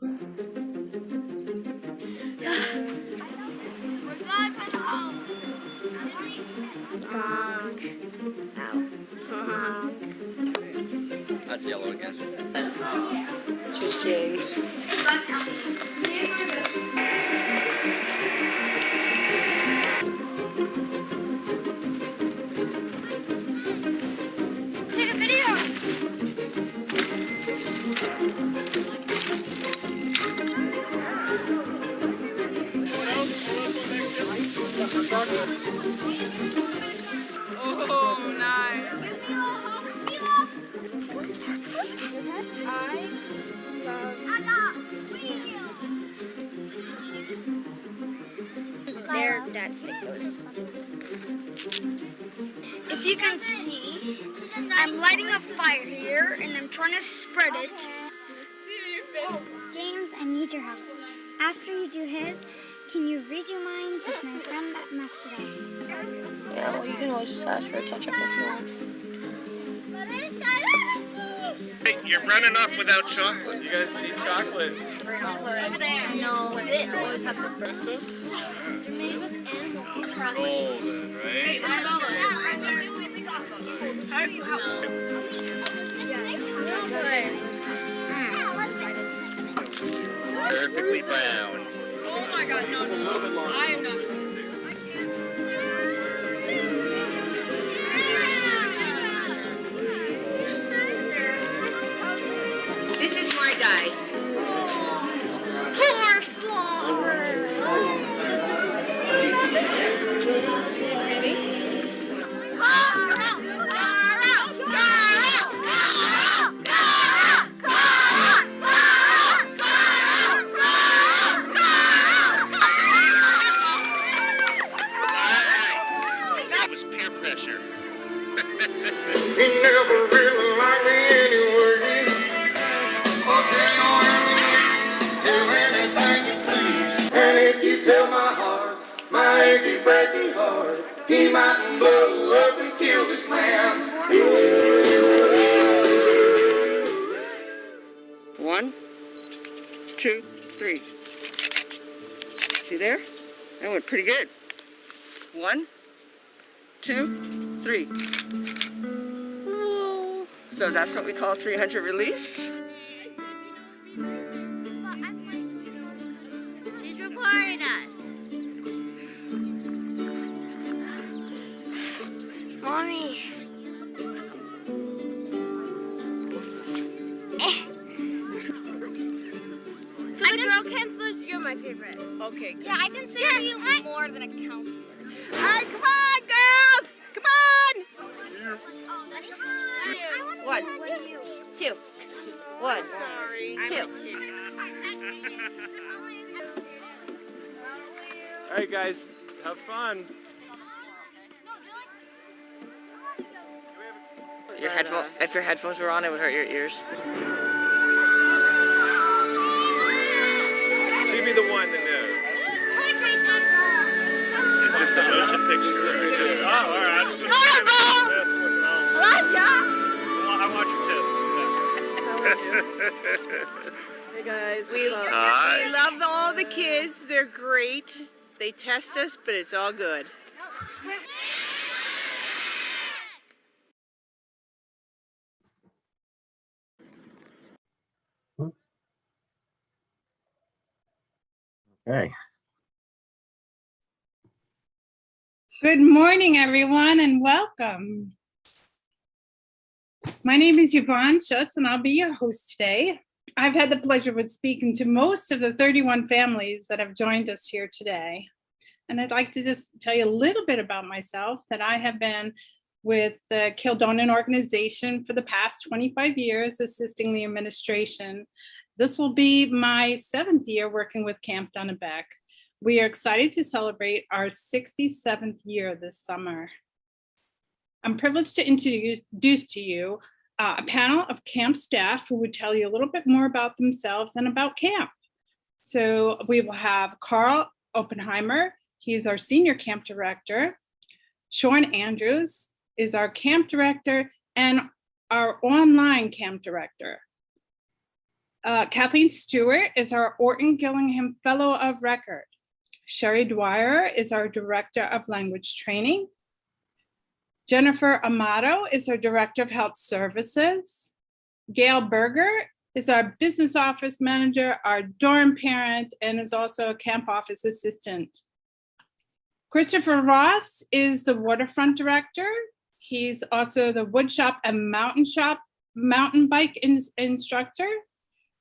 We're going from home. Honk. Ow. Honk. That's yellow again. Just James. That's how take a video. Oh, nice. There, that stick goes. If you can see, I'm lighting a fire here and I'm trying to spread it. James, I need your help. After you do his, can you redo mine? Because my friend that messed it up. Yeah, well, you can always just ask for a touch-up if you want. Hey, you're running off without chocolate. You guys need chocolate. Over there. No, It always have the First stuff? They're made with animal crust. Golden, right? Perfectly browned. Oh my God, no. I am not supposed to. This is my guy. That was peer pressure. He never really liked me anyway. Oh, do anything you please. And if you tell my heart, my achy breaky heart, he might blow up and kill this man. 1, 2, 3. See there? That went pretty good. 1, 2, 3. Whoa. So that's what we call 300 release. She's recording us. Mommy. For the girl counselors, you're my favorite. Okay, good. Yeah, I consider you more than a counselor. All right, come on, girls! Come on! 1, 2. 1, Sorry. 2. All right, guys, have fun. If your headphones were on, it would hurt your ears. She'd be the one that knows. Is this a motion picture or just... Oh, all right. I just want to see this looking on. Well, I watch your kids. Hey guys, we Hi. love all the kids. They're great. They test us, but it's all good. Okay. Good morning, everyone, and welcome. My name is Yvonne Schutz, and I'll be your host today. I've had the pleasure of speaking to most of the 31 families that have joined us here today. And I'd like to just tell you a little bit about myself, that I have been with the Kildonan Organization for the past 25 years, assisting the administration. This will be my 7th year working with Camp Dunnabeck. We are excited to celebrate our 67th year this summer. I'm privileged to introduce to you a panel of camp staff who would tell you a little bit more about themselves and about camp. So we will have Carl Oppenheimer. He's our senior camp director. Sean Andrews is our camp director and our online camp director. Kathleen Stewart is our Orton Gillingham Fellow of Record. Sherry Dwyer is our Director of Language Training. Jennifer Amato is our Director of Health Services. Gail Berger is our Business Office Manager, our dorm parent, and is also a Camp Office Assistant. Christopher Ross is the Waterfront Director. He's also the Woodshop and mountain bike instructor.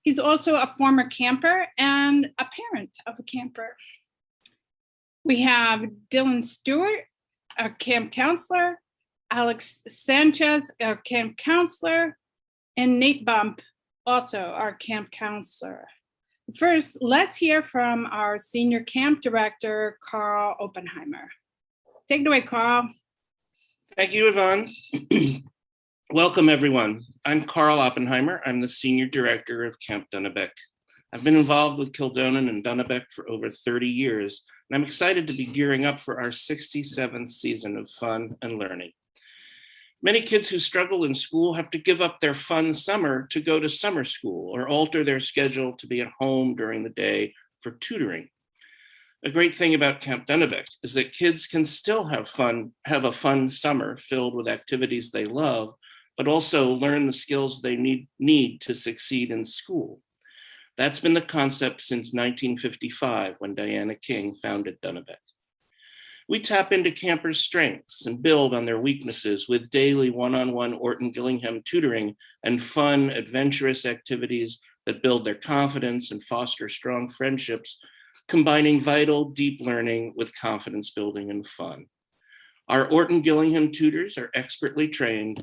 He's also a former camper and a parent of a camper. We have Dylan Stewart, our camp counselor, Alex Sanchez, our camp counselor, and Nate Bump, also our camp counselor. First, let's hear from our senior camp director, Carl Oppenheimer. Take it away, Carl. Thank you, Yvonne. Welcome, everyone. I'm Carl Oppenheimer. I'm the senior director of Camp Dunnabeck. I've been involved with Kildonan and Dunnabeck for over 30 years, and I'm excited to be gearing up for our 67th season of fun and learning. Many kids who struggle in school have to give up their fun summer to go to summer school or alter their schedule to be at home during the day for tutoring. A great thing about Camp Dunnabeck is that kids can still have a fun summer filled with activities they love, but also learn the skills they need to succeed in school. That's been the concept since 1955 when Diana King founded Dunnabeck. We tap into campers' strengths and build on their weaknesses with daily one-on-one Orton Gillingham tutoring and fun, adventurous activities that build their confidence and foster strong friendships, combining vital, deep learning with confidence building and fun. Our Orton Gillingham tutors are expertly trained,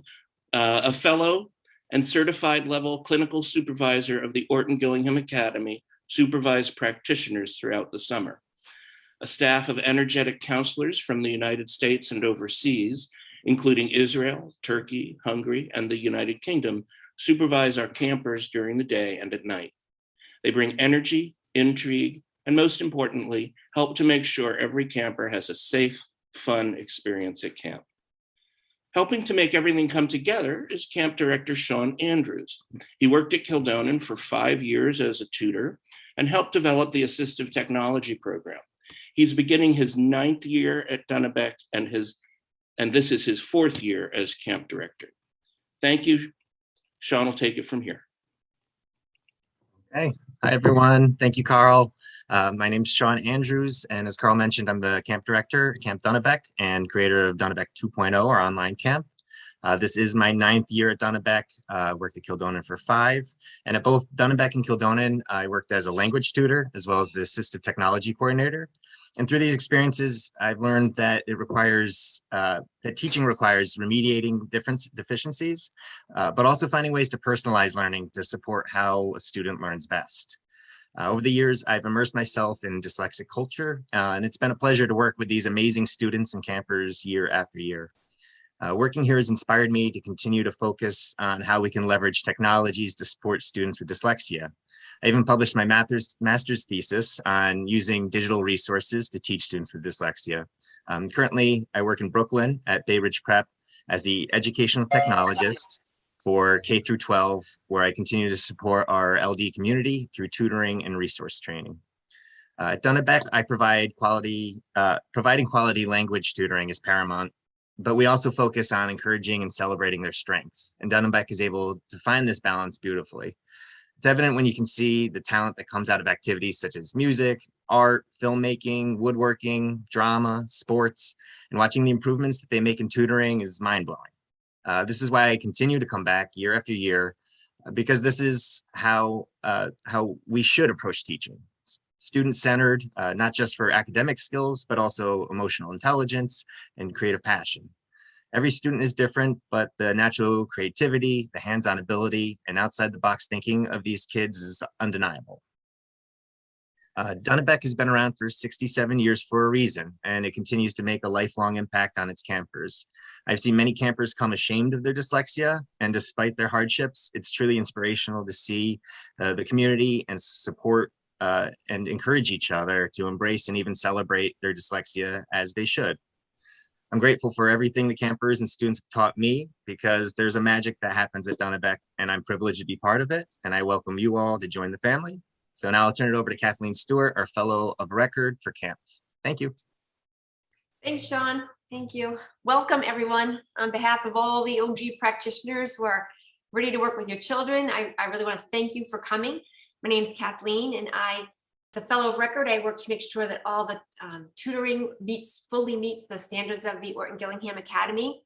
a fellow and certified level clinical supervisor of the Orton Gillingham Academy, supervise practitioners throughout the summer. A staff of energetic counselors from the United States and overseas, including Israel, Turkey, Hungary, and the United Kingdom, supervise our campers during the day and at night. They bring energy, intrigue, and most importantly, help to make sure every camper has a safe, fun experience at camp. Helping to make everything come together is Camp Director Sean Andrews. He worked at Kildonan for 5 years as a tutor and helped develop the assistive technology program. He's beginning his 9th year at Dunnabeck and this is his 4th year as camp director. Thank you. Sean will take it from here. Hey, hi everyone. Thank you, Carl. My name is Sean Andrews, and as Carl mentioned, I'm the camp director at Camp Dunnabeck and creator of Dunnabeck 2.0, our online camp. This is my 9th year at Dunnabeck. Worked at Kildonan for 5. And at both Dunnabeck and Kildonan, I worked as a language tutor as well as the assistive technology coordinator. And through these experiences, I've learned that that teaching requires remediating deficiencies, but also finding ways to personalize learning to support how a student learns best. Over the years, I've immersed myself in dyslexic culture, and it's been a pleasure to work with these amazing students and campers year after year. Working here has inspired me to continue to focus on how we can leverage technologies to support students with dyslexia. I even published my master's thesis on using digital resources to teach students with dyslexia. Currently, I work in Brooklyn at Bay Ridge Prep as the educational technologist for K through 12, where I continue to support our LD community through tutoring and resource training. At Dunnabeck, I providing quality language tutoring is paramount, but we also focus on encouraging and celebrating their strengths. And Dunnabeck is able to find this balance beautifully. It's evident when you can see the talent that comes out of activities such as music, art, filmmaking, woodworking, drama, sports, and watching the improvements that they make in tutoring is mind-blowing. This is why I continue to come back year after year, because this is how we should approach teaching. Student-centered, not just for academic skills, but also emotional intelligence and creative passion. Every student is different, but the natural creativity, the hands-on ability, and outside-the-box thinking of these kids is undeniable. Dunnabeck has been around for 67 years for a reason, and it continues to make a lifelong impact on its campers. I've seen many campers come ashamed of their dyslexia, and despite their hardships, it's truly inspirational to see the community and support and encourage each other to embrace and even celebrate their dyslexia as they should. I'm grateful for everything the campers and students have taught me, because there's a magic that happens at Dunnabeck, and I'm privileged to be part of it. And I welcome you all to join the family. So now I'll turn it over to Kathleen Stewart, our Fellow of Record for camp. Thank you. Thanks, Sean. Thank you. Welcome, everyone. On behalf of all the OG practitioners who are ready to work with your children, I really want to thank you for coming. My name is Kathleen, and the Fellow of Record, I work to make sure that all the tutoring fully meets the standards of the Orton Gillingham Academy.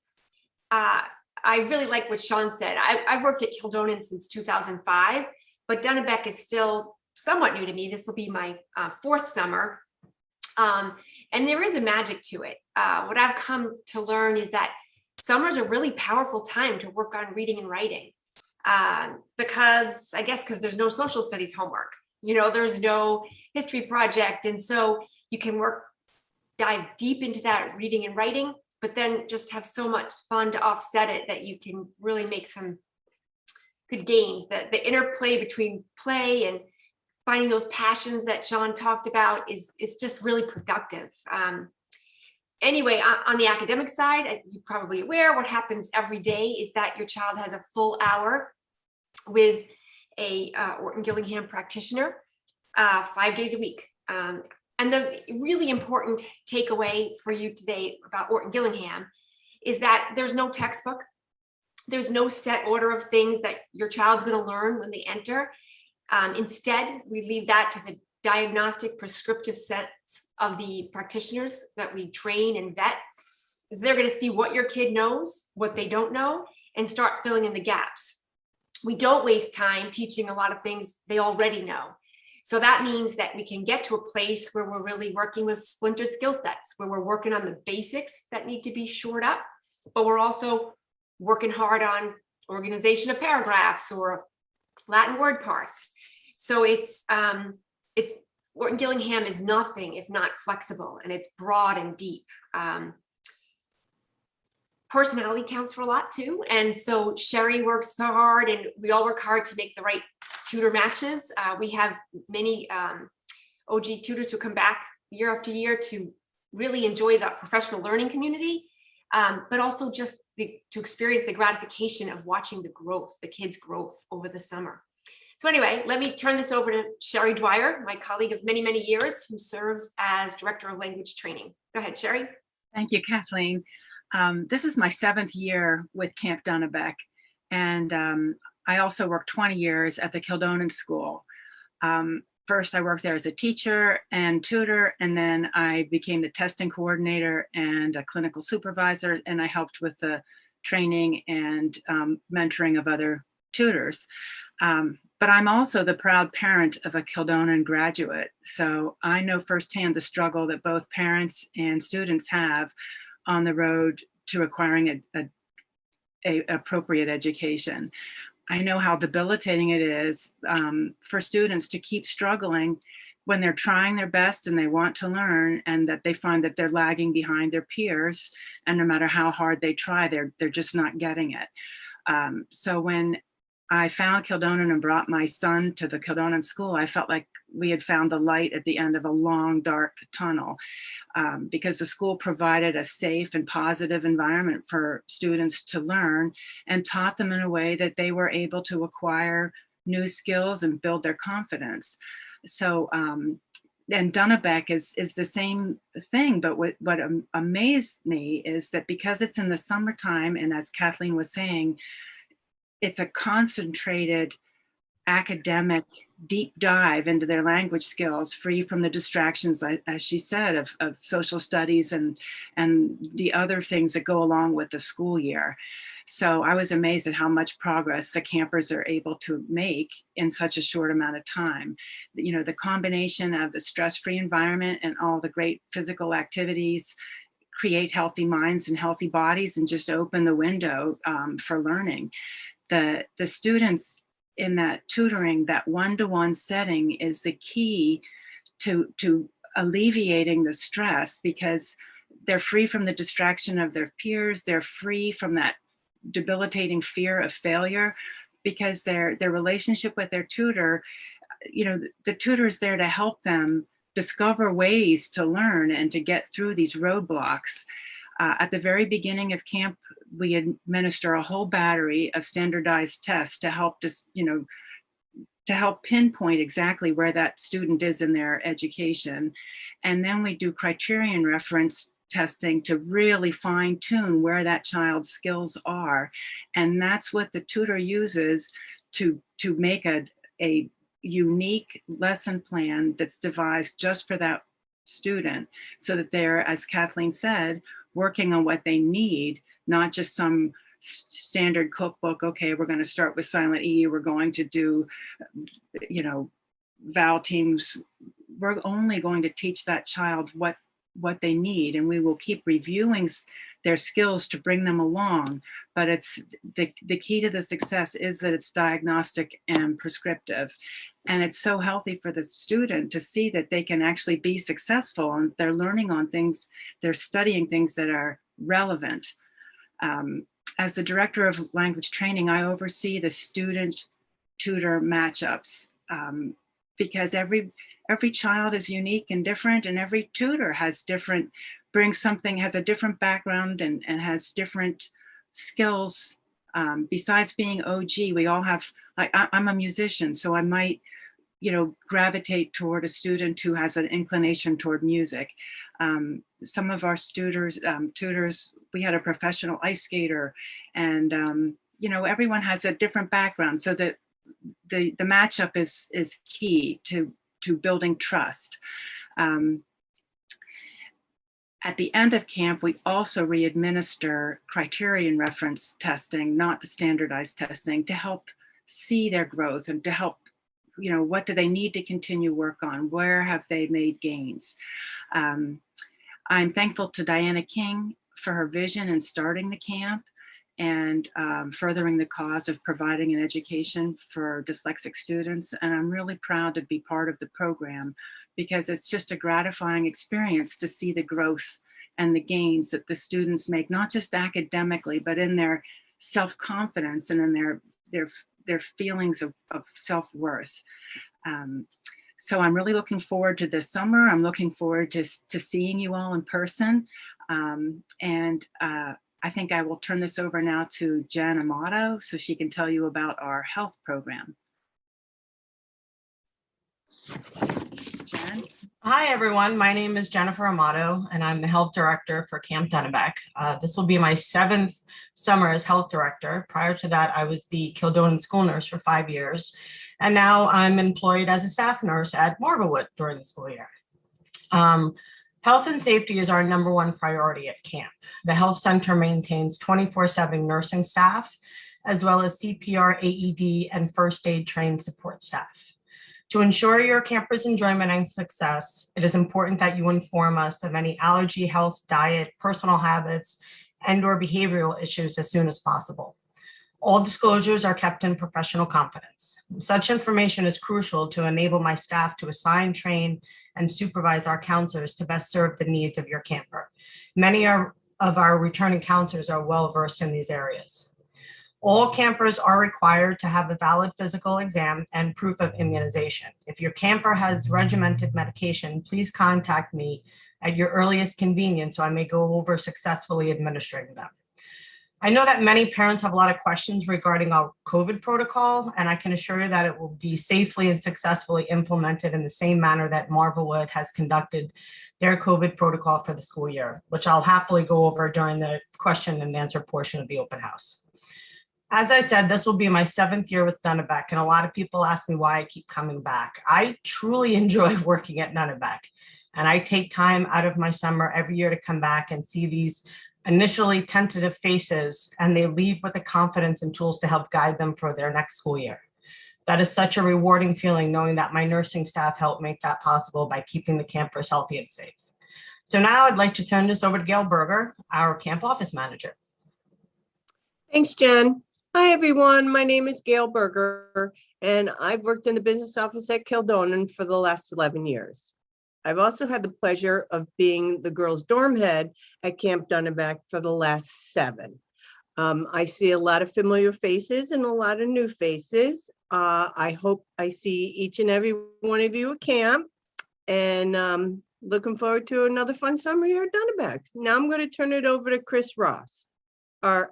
I really like what Sean said. I've worked at Kildonan since 2005, but Dunnabeck is still somewhat new to me. This will be my fourth summer. And there is a magic to it. What I've come to learn is that summer's a really powerful time to work on reading and writing. Because there's no social studies homework. There's no history project. And so you can dive deep into that reading and writing, but then just have so much fun to offset it that you can really make some good gains. The interplay between play and finding those passions that Sean talked about is just really productive. Anyway, on the academic side, you're probably aware what happens every day is that your child has a full hour with a Orton Gillingham practitioner 5 days a week. And the really important takeaway for you today about Orton Gillingham is that there's no textbook. There's no set order of things that your child's going to learn when they enter. Instead, we leave that to the diagnostic prescriptive sets of the practitioners that we train and vet. Is they're going to see what your kid knows, what they don't know, and start filling in the gaps. We don't waste time teaching a lot of things they already know. So that means that we can get to a place where we're really working with splintered skill sets, where we're working on the basics that need to be shored up, but we're also working hard on organization of paragraphs or Latin word parts. So it's Orton Gillingham is nothing if not flexible, and it's broad and deep. Personality counts for a lot too. And so Sherry works hard, and we all work hard to make the right tutor matches. We have many OG tutors who come back year after year to really enjoy the professional learning community, but also just to experience the gratification of watching the kids' growth over the summer. So anyway, let me turn this over to Sherry Dwyer, my colleague of many, many years, who serves as Director of Language Training. Go ahead, Sherry. Thank you, Kathleen. This is my 7th year with Camp Dunnabeck, and I also worked 20 years at the Kildonan School. First, I worked there as a teacher and tutor, and then I became the testing coordinator and a clinical supervisor, and I helped with the training and mentoring of other tutors. But I'm also the proud parent of a Kildonan graduate, so I know firsthand the struggle that both parents and students have on the road to acquiring a appropriate education. I know how debilitating it is for students to keep struggling when they're trying their best and they want to learn, and that they find that they're lagging behind their peers, and no matter how hard they try, they're just not getting it. So when I found Kildonan and brought my son to the Kildonan School, I felt like we had found the light at the end of a long, dark tunnel, because the school provided a safe and positive environment for students to learn and taught them in a way that they were able to acquire new skills and build their confidence. So, and Dunnabeck is the same thing, but what amazed me is that because it's in the summertime, and as Kathleen was saying, it's a concentrated academic deep dive into their language skills, free from the distractions, as she said, of social studies and the other things that go along with the school year. So I was amazed at how much progress the campers are able to make in such a short amount of time. You know, the combination of the stress-free environment and all the great physical activities create healthy minds and healthy bodies and just open the window for learning. The students in that tutoring, that one-to-one setting, is the key to alleviating the stress, because they're free from the distraction of their peers. They're free from that debilitating fear of failure, because their relationship with their tutor, you know, the tutor is there to help them discover ways to learn and to get through these roadblocks. At the very beginning of camp, we administer a whole battery of standardized tests to help to help pinpoint exactly where that student is in their education. And then we do criterion reference testing to really fine tune where that child's skills are. And that's what the tutor uses to make a unique lesson plan that's devised just for that student, so that they're, as Kathleen said, working on what they need, not just some standard cookbook. Okay, we're going to start with silent E, we're going to do, vowel teams. We're only going to teach that child what they need, and we will keep reviewing their skills to bring them along. But it's the key to the success is that it's diagnostic and prescriptive. And it's so healthy for the student to see that they can actually be successful, and they're learning on things, they're studying things that are relevant. As the director of language training, I oversee the student tutor matchups, because every child is unique and different, and every tutor has a different background and has different skills. Besides being OG, we all have, I'm a musician, so I might, gravitate toward a student who has an inclination toward music. Some of our tutors, we had a professional ice skater, and everyone has a different background, so that the matchup is key to building trust. At the end of camp, we also re-administer criterion reference testing, not the standardized testing, to help see their growth and to help, what do they need to continue work on? Where have they made gains? I'm thankful to Diana King for her vision in starting the camp and furthering the cause of providing an education for dyslexic students. And I'm really proud to be part of the program, because it's just a gratifying experience to see the growth and the gains that the students make, not just academically, but in their self-confidence and in their feelings of self-worth. So I'm really looking forward to this summer. I'm looking forward to seeing you all in person. I think I will turn this over now to Jen Amato so she can tell you about our health program. Jen? Hi, everyone. My name is Jennifer Amato, and I'm the health director for Camp Dunnabeck. This will be my 7th summer as health director. Prior to that, I was the Kildonan school nurse for 5 years, and now I'm employed as a staff nurse at Marvelwood during the school year. Health and safety is our #1 priority at camp. The health center maintains 24/7 nursing staff, as well as CPR, AED, and first aid trained support staff. To ensure your campers' enjoyment and success, it is important that you inform us of any allergy, health, diet, personal habits, and/or behavioral issues as soon as possible. All disclosures are kept in professional confidence. Such information is crucial to enable my staff to assign, train, and supervise our counselors to best serve the needs of your camper. Many of our returning counselors are well versed in these areas. All campers are required to have a valid physical exam and proof of immunization. If your camper has regimented medication, please contact me at your earliest convenience so I may go over successfully administering them. I know that many parents have a lot of questions regarding our COVID protocol, and I can assure you that it will be safely and successfully implemented in the same manner that Marvelwood has conducted their COVID protocol for the school year, which I'll happily go over during the question and answer portion of the open house. As I said, this will be my 7th year with Dunnabeck, and a lot of people ask me why I keep coming back. I truly enjoy working at Dunnabeck, and I take time out of my summer every year to come back and see these initially tentative faces, and they leave with the confidence and tools to help guide them for their next school year. That is such a rewarding feeling, knowing that my nursing staff helped make that possible by keeping the campers healthy and safe. So now I'd like to turn this over to Gail Berger, our camp office manager. Thanks, Jen. Hi, everyone. My name is Gail Berger, and I've worked in the business office at Kildonan for the last 11 years. I've also had the pleasure of being the girls' dorm head at Camp Dunnabeck for the last 7. I see a lot of familiar faces and a lot of new faces. I hope I see each and every one of you at camp. And Looking forward to another fun summer here at Dunnabeck. Now I'm going to turn it over to Chris Ross, our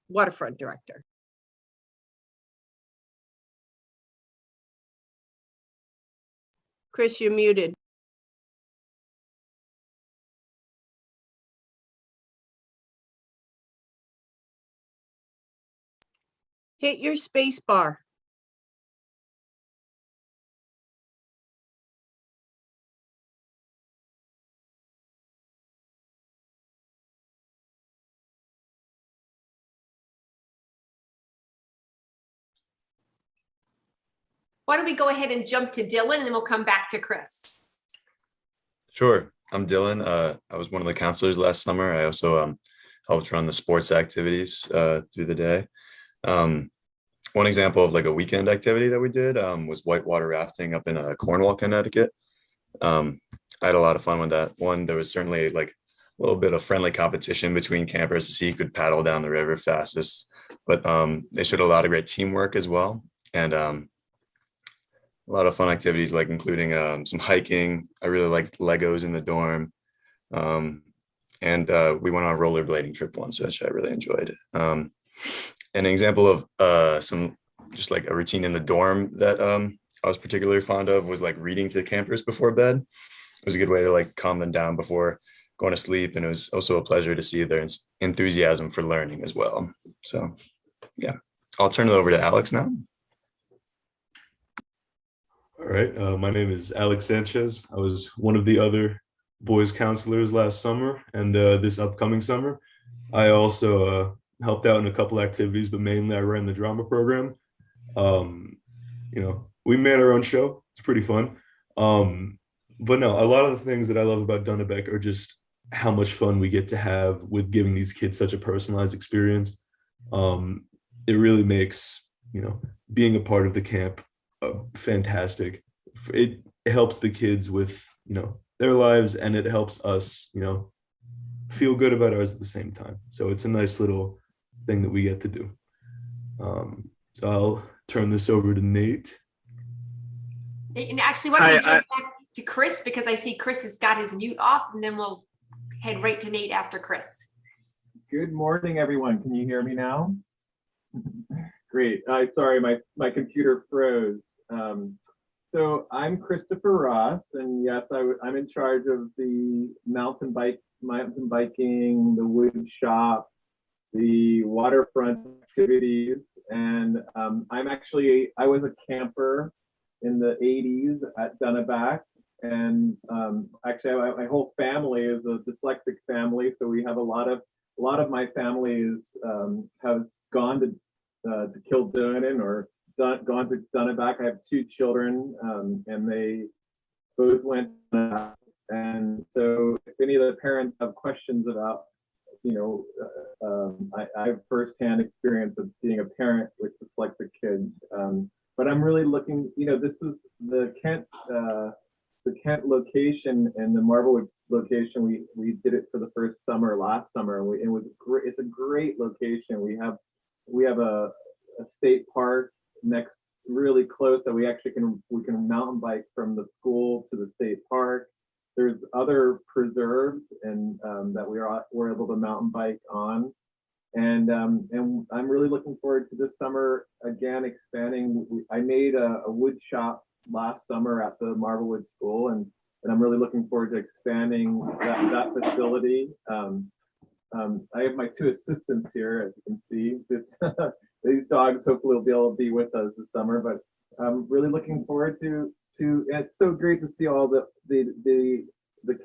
waterfront director. Chris, you're muted. Hit your space bar. Why don't we go ahead and jump to Dylan and then we'll come back to Chris. Sure. I'm Dylan. I was one of the counselors last summer. I also helped run the sports activities through the day. One example of like a weekend activity that we did was whitewater rafting up in Cornwall, Connecticut. I had a lot of fun with that. One, there was certainly like a little bit of friendly competition between campers to see who could paddle down the river fastest, but they showed a lot of great teamwork as well. And a lot of fun activities, like including some hiking. I really liked Legos in the dorm. And we went on a rollerblading trip once, which I really enjoyed. An example of some just like a routine in the dorm that I was particularly fond of was like reading to campers before bed. It was a good way to like calm them down before going to sleep. And it was also a pleasure to see their enthusiasm for learning as well. So yeah, I'll turn it over to Alex now. All right, my name is Alex Sanchez. I was one of the other boys counselors last summer and this upcoming summer. I also helped out in a couple activities, but mainly I ran the drama program. You know, we made our own show. It's pretty fun. But no, a lot of the things that I love about Dunnabeck are just how much fun we get to have with giving these kids such a personalized experience. It really makes, you know, being a part of the camp fantastic. It helps the kids with, you know, their lives, and it helps us, you know, feel good about ours at the same time. So it's a nice little thing that we get to do. So I'll turn this over to Nate. And actually, why don't we jump back to Chris, because I see Chris has got his mute off, and then we'll head right to Nate after Chris. Good morning, everyone. Can you hear me now? Great. Sorry, my computer froze. So I'm Christopher Ross, and yes, I'm in charge of the mountain biking, the wood shop, the waterfront activities, and I was a camper in the 80s at Dunnabeck, and actually my whole family is a dyslexic family, so we have a lot of my family has gone to Kildonan or gone to Dunnabeck. I have two children, and they both went. And so, if any of the parents have questions about, you know, I have firsthand experience of being a parent with dyslexic kids. But I'm really looking. You know, this is the Kent location and the Marblewood location. We did it for the first summer last summer, and it was great. It's a great location. We have a state park next, really close, that we can mountain bike from the school to the state park. There's other preserves and that we're able to mountain bike on, and I'm really looking forward to this summer again expanding. I made a wood shop last summer at the Marblewood School, and I'm really looking forward to expanding that facility. I have my two assistants here, as you can see. These dogs hopefully will be able to be with us this summer, but I'm really looking forward to. It's so great to see all the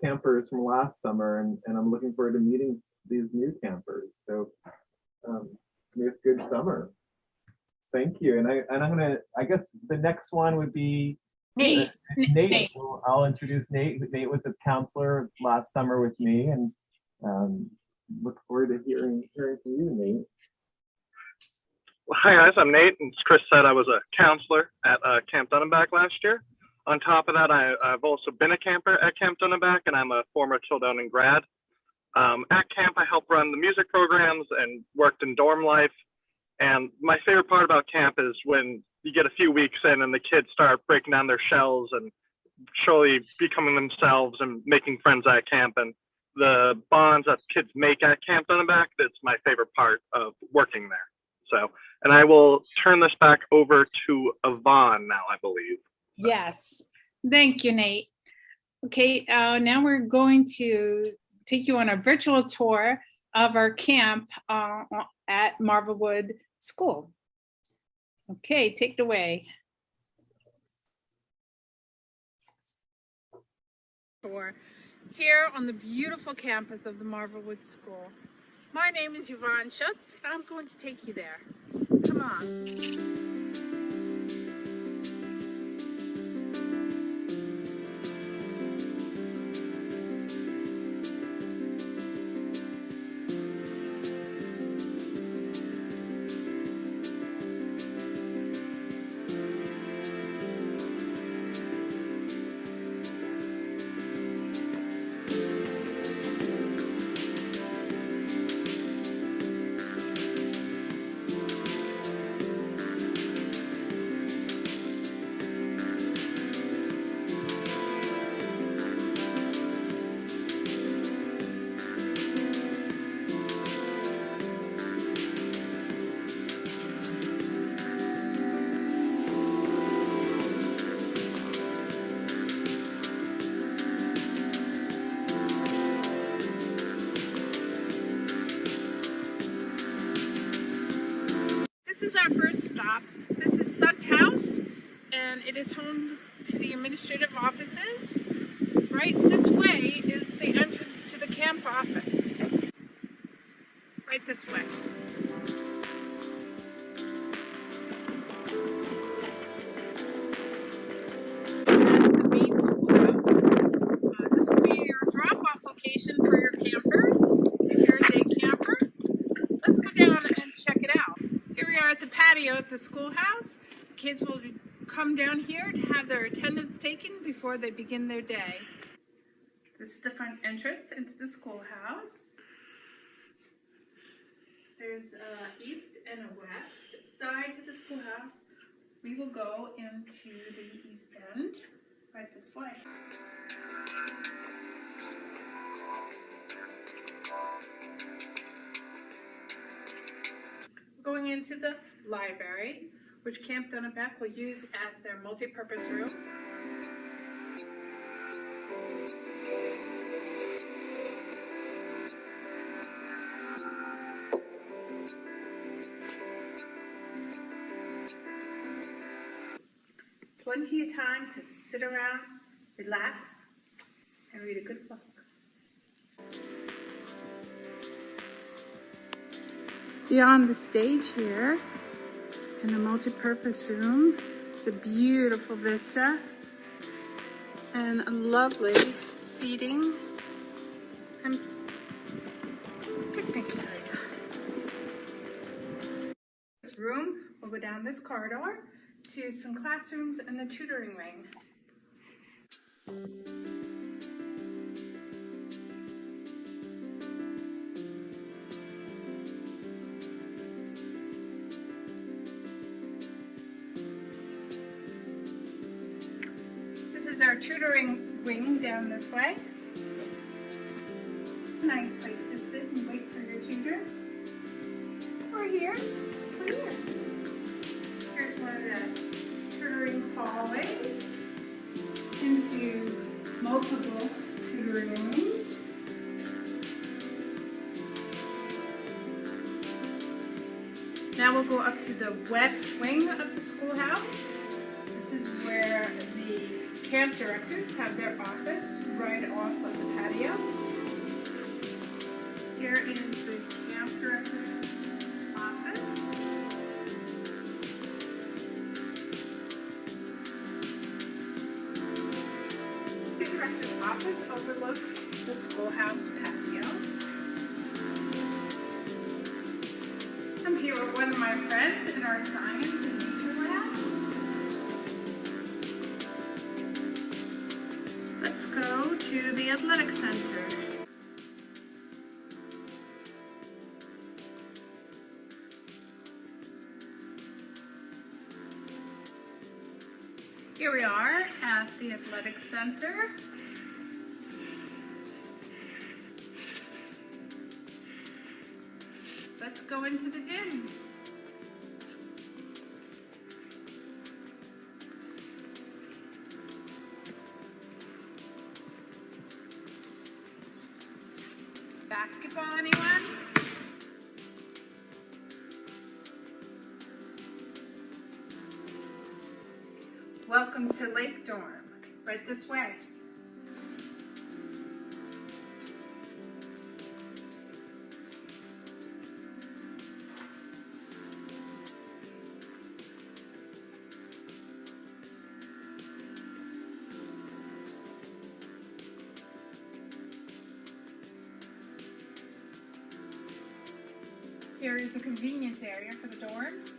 campers from last summer, and I'm looking forward to meeting these new campers. So be a good summer. Thank you, and I'm gonna. I guess the next one would be Nate. Nate. Well, I'll introduce Nate. Nate was a counselor last summer with me, and look forward to hearing from you, Nate. Well, hi guys, I'm Nate, and as Chris said, I was a counselor at Camp Dunnabeck last year. On top of that, I've also been a camper at Camp Dunnabeck, and I'm a former Kildonan grad. At camp, I helped run the music programs and worked in dorm life. And my favorite part about camp is when you get a few weeks in and the kids start breaking down their shells and surely becoming themselves and making friends at camp, and the bonds that kids make at Camp Dunnabeck, that's my favorite part of working there. So, and I will turn this back over to Yvonne now, I believe. Yes, thank you, Nate. Okay, now we're going to take you on a virtual tour of our camp at Marvelwood School. Okay, take it away. Here on the beautiful campus of the Marvelwood School. My name is Yvonne Schutz. I'm going to take you there. Come on. This is our first stop. This is Suck House, and it is home to the administrative offices. Right this way is the entrance to the camp office. Right this way. The main schoolhouse. This will be your drop-off location for your campers. If you're a day camper, let's go down and check it out. Here we are at the patio at the schoolhouse. Kids will come down here to have their attendance taken before they begin their day. This is the front entrance into the schoolhouse. There's a east and a west side to the schoolhouse. We will go into the east end right this way. Going into the library, which Camp Dunnabeck will use as their multi-purpose room. Plenty of time to sit around, relax, and read a good book. Beyond the stage here, in the multi-purpose room, it's a beautiful vista and a lovely seating and picnic area. This room will go down this corridor to some classrooms and the tutoring wing. This is our tutoring wing down this way. Nice place to sit and wait for your tutor. Or here, or here. Here's one of the tutoring hallways into multiple tutoring rooms. Now we'll go up to the west wing of the schoolhouse. This is where the camp directors have their office right off of the patio. Here is the camp director's office. The director's office overlooks the schoolhouse patio. I'm here with one of my friends in our science and nature lab. Let's go to the athletic center. Here we are at the athletic center. Let's go into the gym. Basketball, anyone? Welcome to Lake Dorm. Right this way. Here is a convenience area for the dorms.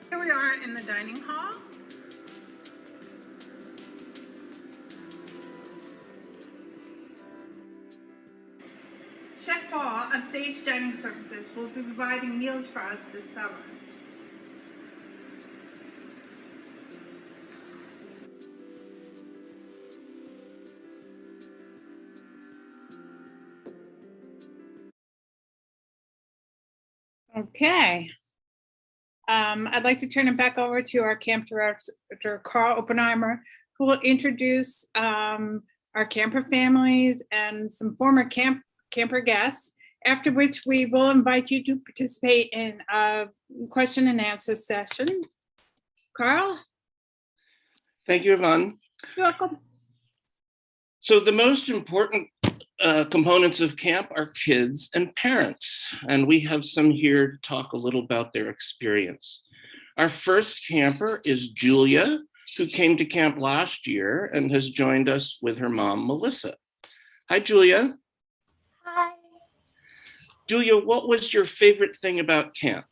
Here we are in the dining hall. Chef Paul of Sage Dining Services will be providing meals for us this summer. Okay. I'd like to turn it back over to our camp director, Carl Oppenheimer, who will introduce our camper families and some former camper guests, after which we will invite you to participate in a question and answer session. Carl? Thank you, Yvonne. You're welcome. So the most important components of camp are kids and parents, and we have some here to talk a little about their experience. Our first camper is Julia, who came to camp last year and has joined us with her mom, Melissa. Hi, Julia. Hi. Julia, what was your favorite thing about camp?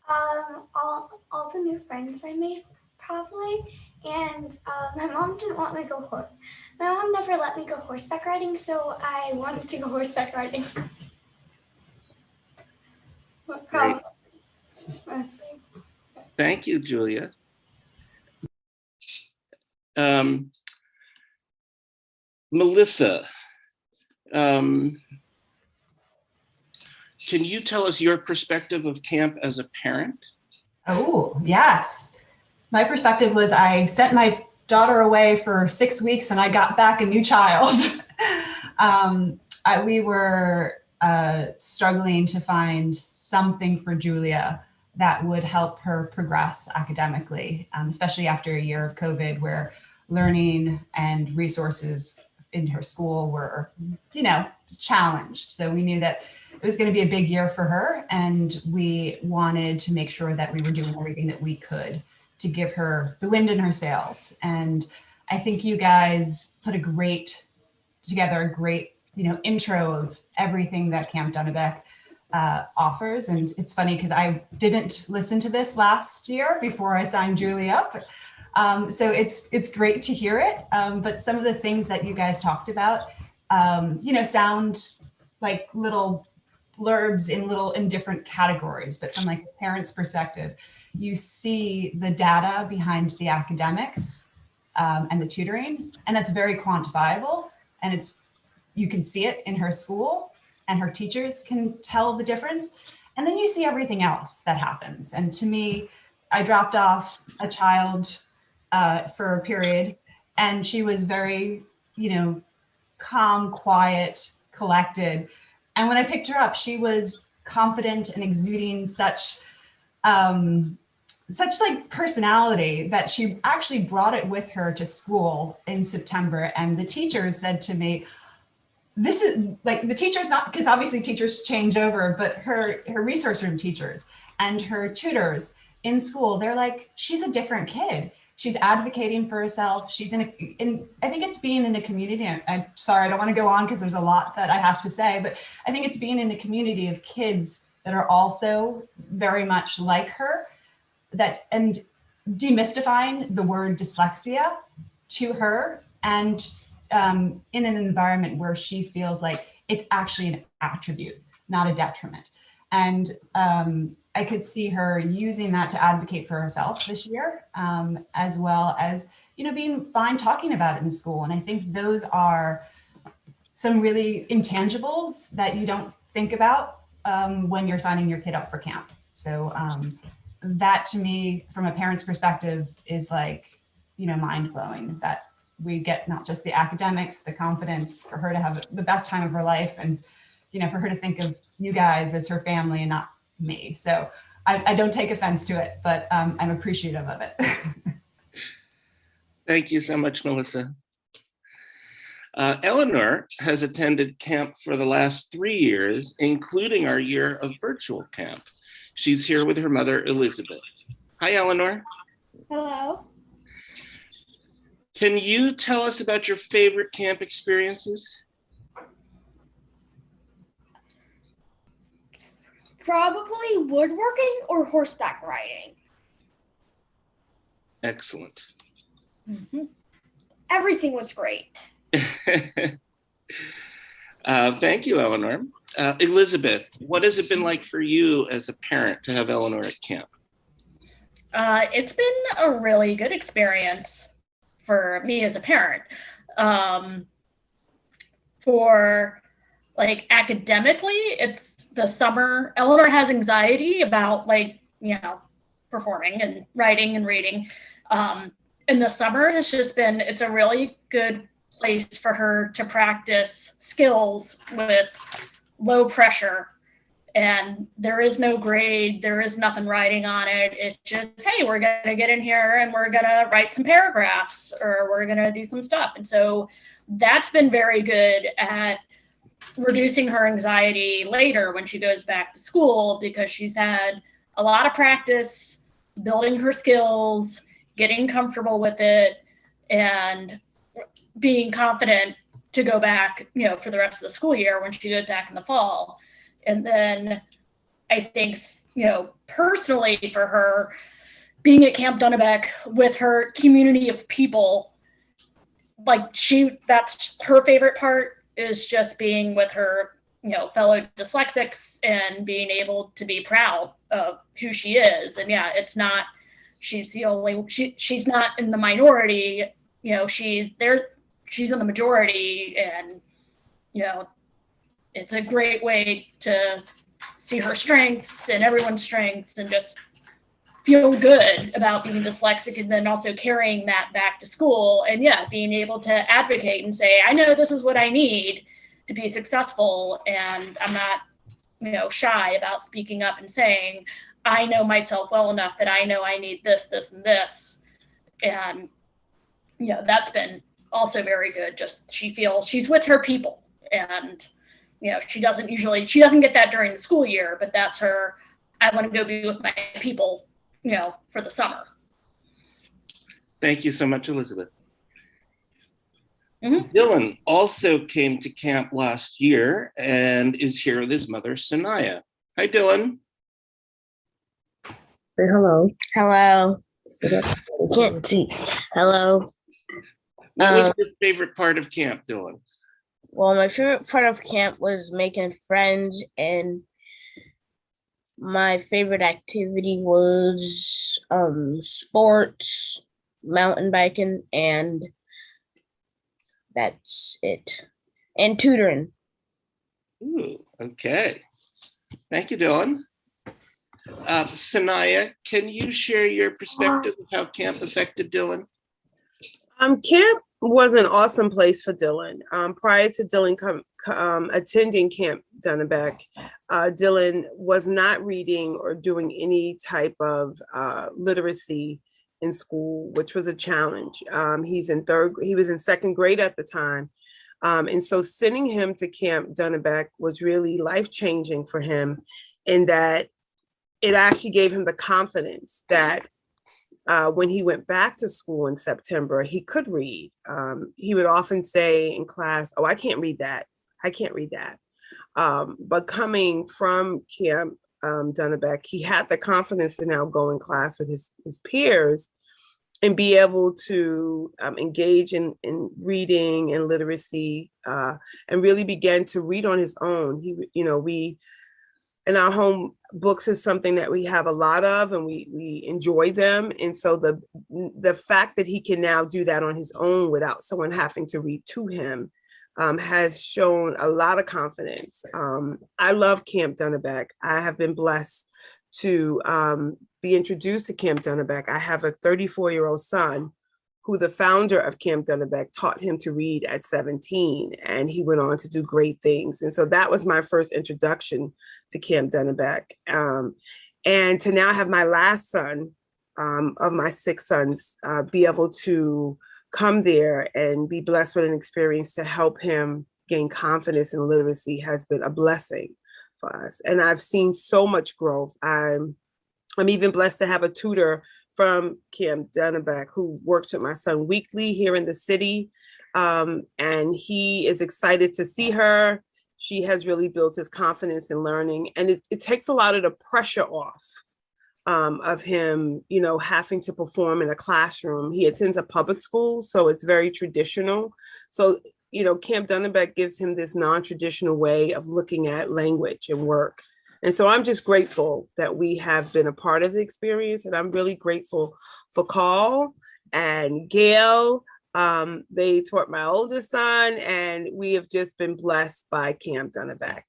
All the new friends I made, probably. And my mom didn't want me to go horse. My mom never let me go horseback riding, so I wanted to go horseback riding. Probably, mostly. Thank you, Julia. Melissa, can you tell us your perspective of camp as a parent? Oh, yes. My perspective was I sent my daughter away for 6 weeks and I got back a new child. We were struggling to find something for Julia that would help her progress academically, especially after a year of COVID where learning and resources in her school were, challenged. So we knew that it was going to be a big year for her, and we wanted to make sure that we were doing everything that we could to give her the wind in her sails. And I think you guys put together a great, intro of everything that Camp Dunnabeck offers. And it's funny because I didn't listen to this last year before I signed Julie up. So it's great to hear it. But some of the things that you guys talked about, sound like little blurbs in different categories, but from like a parent's perspective, you see the data behind the academics and the tutoring, and that's very quantifiable. And you can see it in her school, and her teachers can tell the difference. And then you see everything else that happens. And to me, I dropped off a child for a period, and she was very, calm, quiet, collected. And when I picked her up, she was confident and exuding such like personality that she actually brought it with her to school in September. And the teachers said to me, this is like, the teachers, not because obviously teachers change over, but her resource room teachers and her tutors in school, they're like, she's a different kid. She's advocating for herself. She's I think it's being in a community. I'm sorry, I don't want to go on because there's a lot that I have to say, but I think it's being in a community of kids that are also very much like her, and demystifying the word dyslexia to her, and in an environment where she feels like it's actually an attribute, not a detriment. And I could see her using that to advocate for herself this year, as well as, being fine talking about it in school. And I think those are some really intangibles that you don't think about when you're signing your kid up for camp. So that to me, from a parent's perspective, is like, mind blowing that we get not just the academics, the confidence for her to have the best time of her life, and, for her to think of you guys as her family and not me. So I don't take offense to it, but I'm appreciative of it. Thank you so much, Melissa. Eleanor has attended camp for the last 3 years, including our year of virtual camp. She's here with her mother, Elizabeth. Hi, Eleanor. Hello. Can you tell us about your favorite camp experiences? Probably woodworking or horseback riding. Excellent. Mm-hmm. Everything was great. Thank you, Eleanor. Elizabeth, what has it been like for you as a parent to have Eleanor at camp? It's been a really good experience for me as a parent. For like academically, it's the summer. Eleanor has anxiety about performing and writing and reading. In the summer, it's a really good place for her to practice skills with low pressure. And there is no grade, there is nothing writing on it. It's just, hey, we're gonna get in here and we're gonna write some paragraphs or we're gonna do some stuff. And so that's been very good at reducing her anxiety later when she goes back to school, because she's had a lot of practice building her skills, getting comfortable with it, and being confident to go back, for the rest of the school year when she goes back in the fall. And then I think, personally for her, being at Camp Dunnabeck with her community of people, that's her favorite part, is just being with her, fellow dyslexics and being able to be proud of who she is. And yeah, she's not in the minority, she's in the majority, and, it's a great way to see her strengths and everyone's strengths and just feel good about being dyslexic, and then also carrying that back to school. And yeah, being able to advocate and say, I know this is what I need to be successful. And I'm not, shy about speaking up and saying, I know myself well enough that I know I need this, this, and this. And, that's been also very good. Just she feels she's with her people, and she doesn't get that during the school year, but that's her, I want to go be with my people, for the summer. Thank you so much, Elizabeth. Mm-hmm. Dylan also came to camp last year and is here with his mother, Sanaya. Hi, Dylan. Say hello. Hello. Can't see. Hello. What was your favorite part of camp, Dylan? Well, my favorite part of camp was making friends, and my favorite activity was sports, mountain biking, and that's it. And tutoring. Ooh, okay. Thank you, Dylan. Sanaya, can you share your perspective of how camp affected Dylan? Camp was an awesome place for Dylan. Prior to Dylan attending Camp Dunnabeck, Dylan was not reading or doing any type of literacy in school, which was a challenge. He was in second grade at the time. And so sending him to Camp Dunnabeck was really life-changing for him, in that it actually gave him the confidence that when he went back to school in September, he could read. He would often say in class, oh, I can't read that. I can't read that. But coming from Camp Dunnabeck, he had the confidence to now go in class with his peers and be able to engage in reading and literacy, and really began to read on his own. in our home, books is something that we have a lot of, and we enjoy them. And so the fact that he can now do that on his own without someone having to read to him has shown a lot of confidence. I love Camp Dunnabeck. I have been blessed to be introduced to Camp Dunnabeck. I have a 34-year-old son who the founder of Camp Dunnabeck taught him to read at 17, and he went on to do great things. And so that was my first introduction to Camp Dunnabeck. And to now have my last son of my 6 sons be able to come there and be blessed with an experience to help him gain confidence in literacy has been a blessing for us. And I've seen so much growth. I'm even blessed to have a tutor from Camp Dunnabeck who works with my son weekly here in the city. And he is excited to see her. She has really built his confidence in learning. And it takes a lot of the pressure off of him, you know, having to perform in a classroom. He attends a public school, so it's very traditional. So, you know, Camp Dunnabeck gives him this non-traditional way of looking at language and work. And so I'm just grateful that we have been a part of the experience. And I'm really grateful for Carl and Gail. They taught my oldest son, and we have just been blessed by Camp Dunnabeck.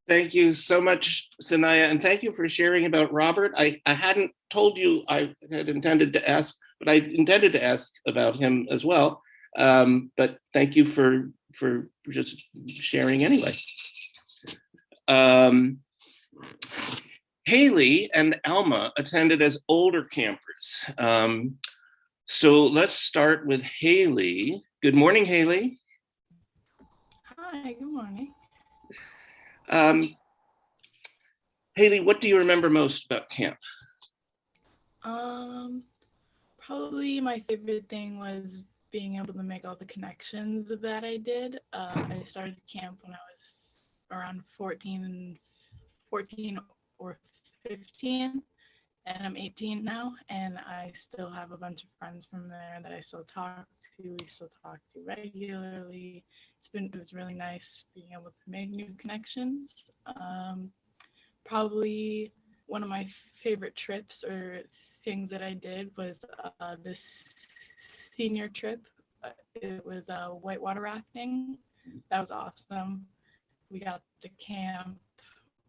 Thank you so much, Sanaya, and thank you for sharing about Robert. I hadn't told you I had intended to ask, but I intended to ask about him as well. But thank you for just sharing anyway. Haley and Alma attended as older campers. So let's start with Haley. Good morning, Haley. Hi, good morning. Haley, what do you remember most about camp? Probably my favorite thing was being able to make all the connections that I did. I started camp when I was around 14 or 15, and I'm 18 now, and I still have a bunch of friends from there that I still talk to. We still talk to regularly. It was really nice being able to make new connections. Probably one of my favorite trips or things that I did was this senior trip. It was whitewater rafting. That was awesome. We got to camp.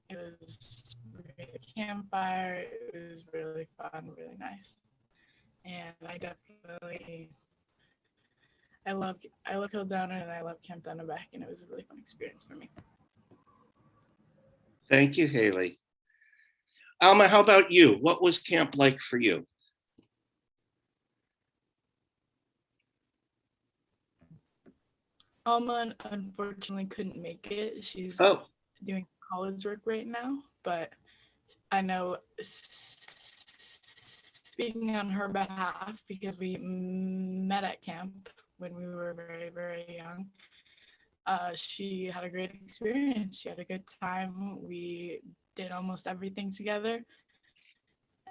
It was a campfire. It was really fun, really nice. And I love Kildonan, and I love Camp Dunnabeck, and it was a really fun experience for me. Thank you, Haley. Alma, how about you? What was camp like for you? Alma unfortunately couldn't make it. She's doing college work right now, but I know, speaking on her behalf, because we met at camp when we were very, very young, she had a great experience. She had a good time. We did almost everything together,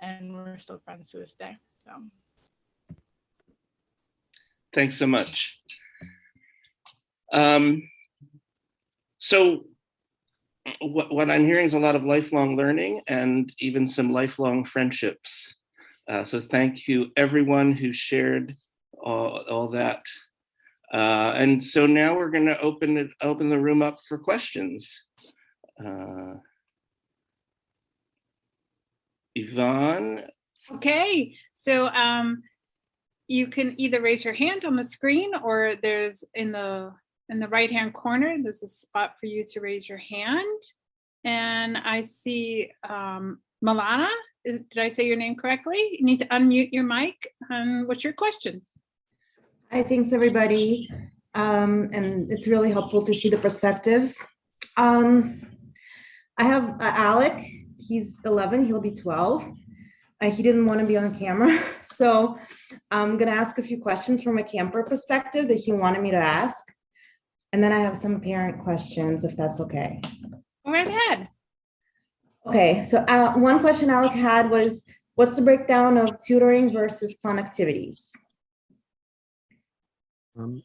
and we're still friends to this day. So thanks so much. So what I'm hearing is a lot of lifelong learning and even some lifelong friendships. So thank you everyone who shared all that. And so now we're going to open the room up for questions. Yvonne. Okay, so you can either raise your hand on the screen, or there's in the right-hand corner, there's a spot for you to raise your hand. And I see Milana. Did I say your name correctly? You need to unmute your mic. What's your question? Hi, thanks everybody. And it's really helpful to see the perspectives. I have Alec, he's 11, he'll be 12. He didn't want to be on camera. So I'm gonna ask a few questions from a camper perspective that he wanted me to ask. And then I have some parent questions, if that's okay. Go right ahead. Okay, so one question Alec had was, what's the breakdown of tutoring versus fun activities?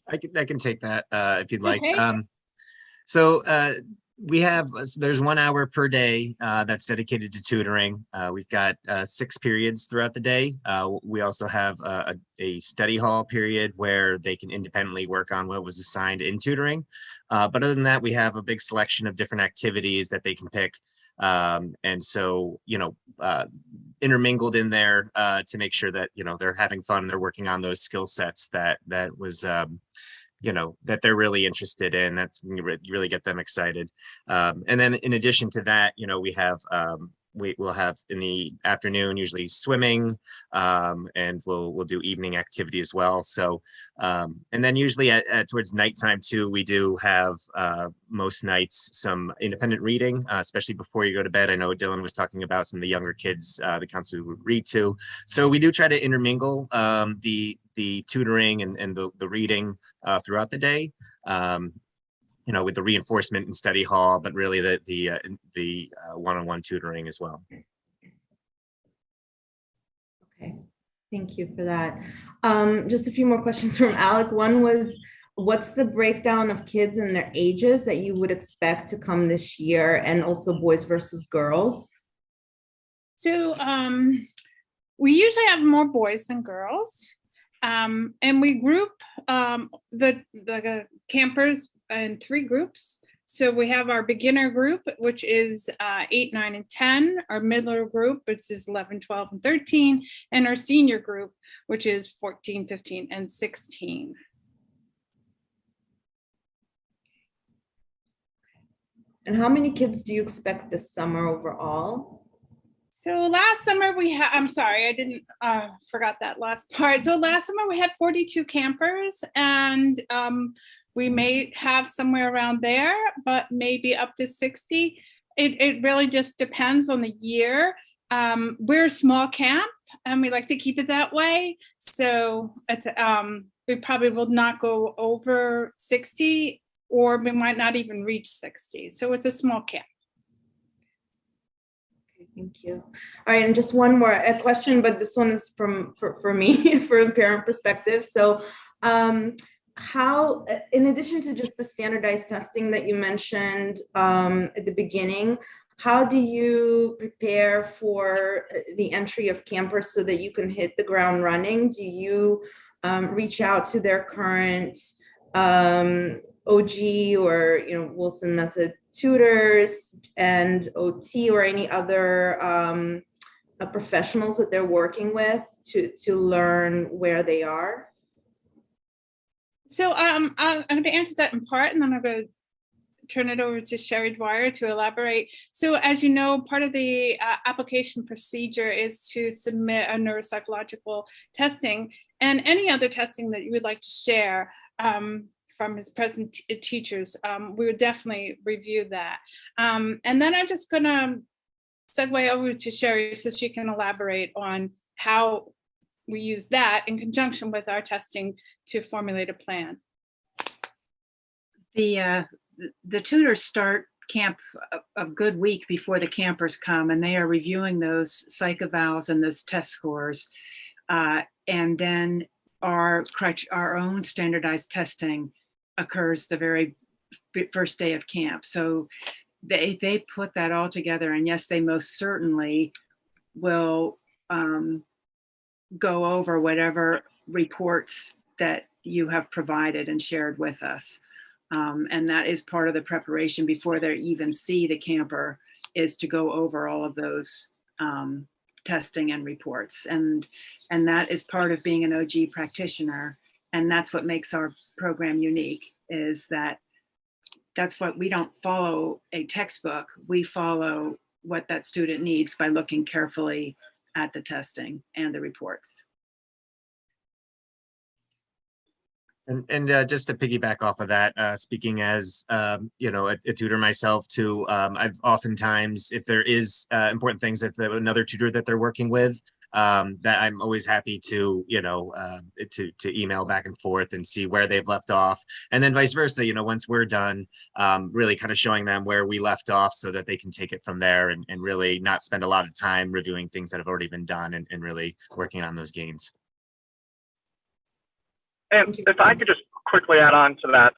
I can take that if you'd like. Okay. So There's 1 hour per day that's dedicated to tutoring. We've got 6 periods throughout the day. We also have a study hall period where they can independently work on what was assigned in tutoring. But other than that, we have a big selection of different activities that they can pick. And so, intermingled in there to make sure that, they're having fun, they're working on those skill sets that was that they're really interested in. That's really get them excited. And then in addition to that, we have we'll have in the afternoon usually swimming, and we'll do evening activity as well. So and then usually at towards nighttime too, we do have most nights some independent reading, especially before you go to bed. I know Dylan was talking about some of the younger kids the counselor would read to. So we do try to intermingle the tutoring and the reading throughout the day, with the reinforcement and study hall, but really the one-on-one tutoring as well. Okay, thank you for that. Just a few more questions from Alec. One was, what's the breakdown of kids and their ages that you would expect to come this year, and also boys versus girls? So we usually have more boys than girls. And we group the campers in 3 groups. So we have our beginner group, which is 8, 9, and 10, our middle group, which is 11, 12, and 13, and our senior group, which is 14, 15, and 16. And how many kids do you expect this summer overall? So last summer I'm sorry, I didn't, forgot that last part. So last summer we had 42 campers, and we may have somewhere around there, but maybe up to 60. It really just depends on the year. We're a small camp and we like to keep it that way. So it's, we probably will not go over 60, or we might not even reach 60. So it's a small camp. Thank you. All right, and just one more question, but this one is for me, from a parent perspective. So how, in addition to just the standardized testing that you mentioned at the beginning, how do you prepare for the entry of campers so that you can hit the ground running? Do you reach out to their current OG or Wilson Method tutors and OT or any other professionals that they're working with to learn where they are? So I'm going to answer that in part, and then I'm going to turn it over to Sherry Dwyer to elaborate. So as you know, part of the application procedure is to submit a neuropsychological testing and any other testing that you would like to share from his present teachers. We would definitely review that. And then I'm just going to segue over to Sherry so she can elaborate on how we use that in conjunction with our testing to formulate a plan. The tutors start camp a good week before the campers come, and they are reviewing those psych evals and those test scores. And then our own standardized testing occurs the very first day of camp. So they put that all together, and yes, they most certainly will go over whatever reports that you have provided and shared with us. And that is part of the preparation before they even see the camper, is to go over all of those testing and reports. And that is part of being an OG practitioner. And that's what makes our program unique, is that's what we don't follow a textbook. We follow what that student needs by looking carefully at the testing and the reports. And just to piggyback off of that, speaking as a tutor myself too, I've oftentimes, if there is important things that another tutor that they're working with, that I'm always happy to to email back and forth and see where they've left off, and then vice versa. Once we're done, really kind of showing them where we left off so that they can take it from there and really not spend a lot of time reviewing things that have already been done and really working on those gains. And if I could just quickly add on to that,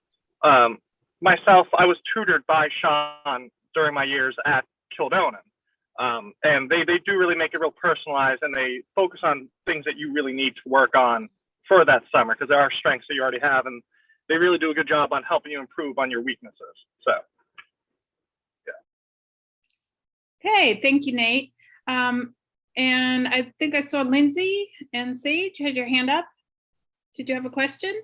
myself, I was tutored by Sean during my years at Kildonan. And they do really make it real personalized, and they focus on things that you really need to work on for that summer, because there are strengths that you already have, and they really do a good job on helping you improve on your weaknesses. So, yeah. Okay, thank you, Nate. And I think I saw Lindsay and Sage had your hand up. Did you have a question?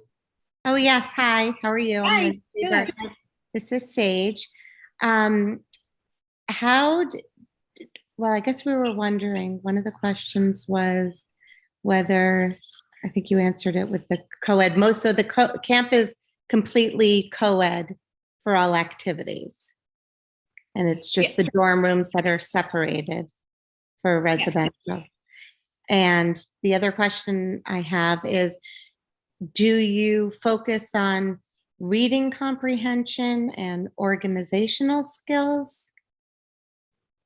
Oh, yes. Hi, how are you? Hi, I'm Lindsay good. Burkhead. This is Sage. Well, I guess we were wondering, one of the questions was whether, I think you answered it with the co-ed. Most of the camp is completely co-ed for all activities. And it's just the dorm rooms that are separated for residential. And the other question I have is, do you focus on reading comprehension and organizational skills?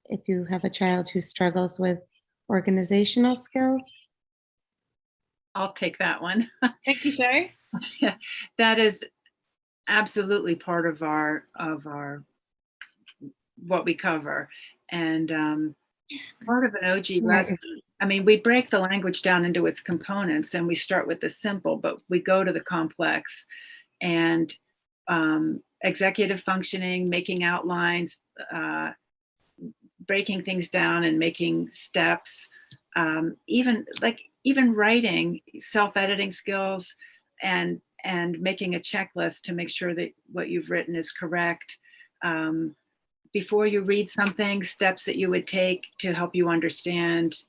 If you have a child who struggles with organizational skills? I'll take that one. Thank you, Shay. Yeah, that is absolutely part of our what we cover. And part of an OG lesson, I mean, we break the language down into its components, and we start with the simple, but we go to the complex. And executive functioning, making outlines, breaking things down and making steps, even writing, self-editing skills, and making a checklist to make sure that what you've written is correct. Before you read something, steps that you would take to help you understand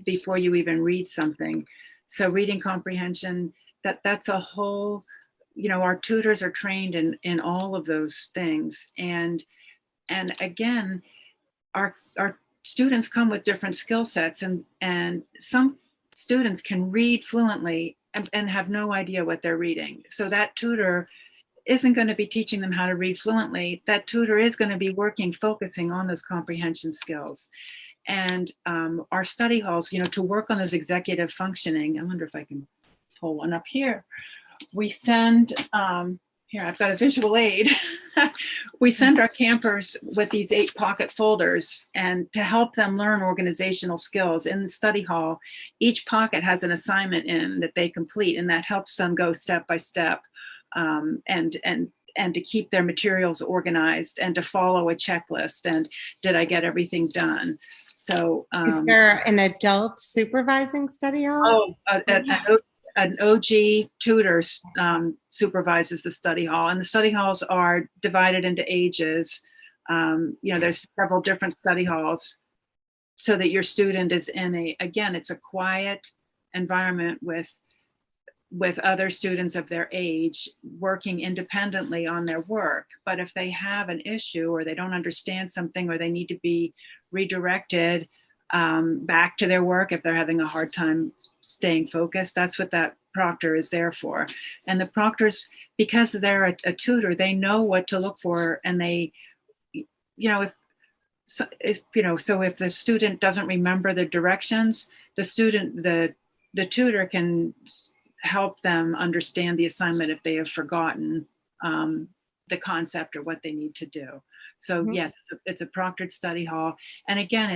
before you even read something. So reading comprehension, that's a whole, our tutors are trained in all of those things. And again, our students come with different skill sets, and some students can read fluently and have no idea what they're reading. So that tutor isn't going to be teaching them how to read fluently. That tutor is going to be focusing on those comprehension skills. And our study halls, to work on those executive functioning, I wonder if I can pull one up here. We send, here, I've got a visual aid. We send our campers with these 8 pocket folders, and to help them learn organizational skills in the study hall, each pocket has an assignment in that they complete, and that helps them go step by step, and to keep their materials organized, and to follow a checklist. And did I get everything done? So is there an adult supervising study hall? An OG tutor supervises the study hall, and the study halls are divided into ages. There's several different study halls, so that your student is in it's a quiet environment with other students of their age working independently on their work. But if they have an issue, or they don't understand something, or they need to be redirected back to their work, if they're having a hard time staying focused, that's what that proctor is there for. And the proctors, because they're a tutor, they know what to look for, and they, if the student doesn't remember the directions, the tutor can help them understand the assignment if they have forgotten the concept or what they need to do. So yes, it's a proctored study hall. And again,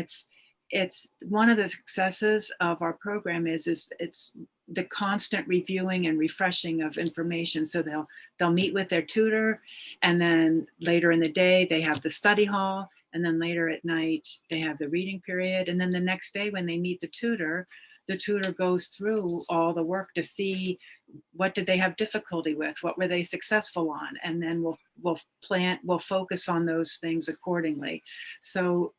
it's one of the successes of our program is it's the constant reviewing and refreshing of information. So they'll meet with their tutor, and then later in the day they have the study hall, and then later at night they have the reading period. And then the next day when they meet the tutor goes through all the work to see what did they have difficulty with, what were they successful on, and then we'll focus on those things accordingly. So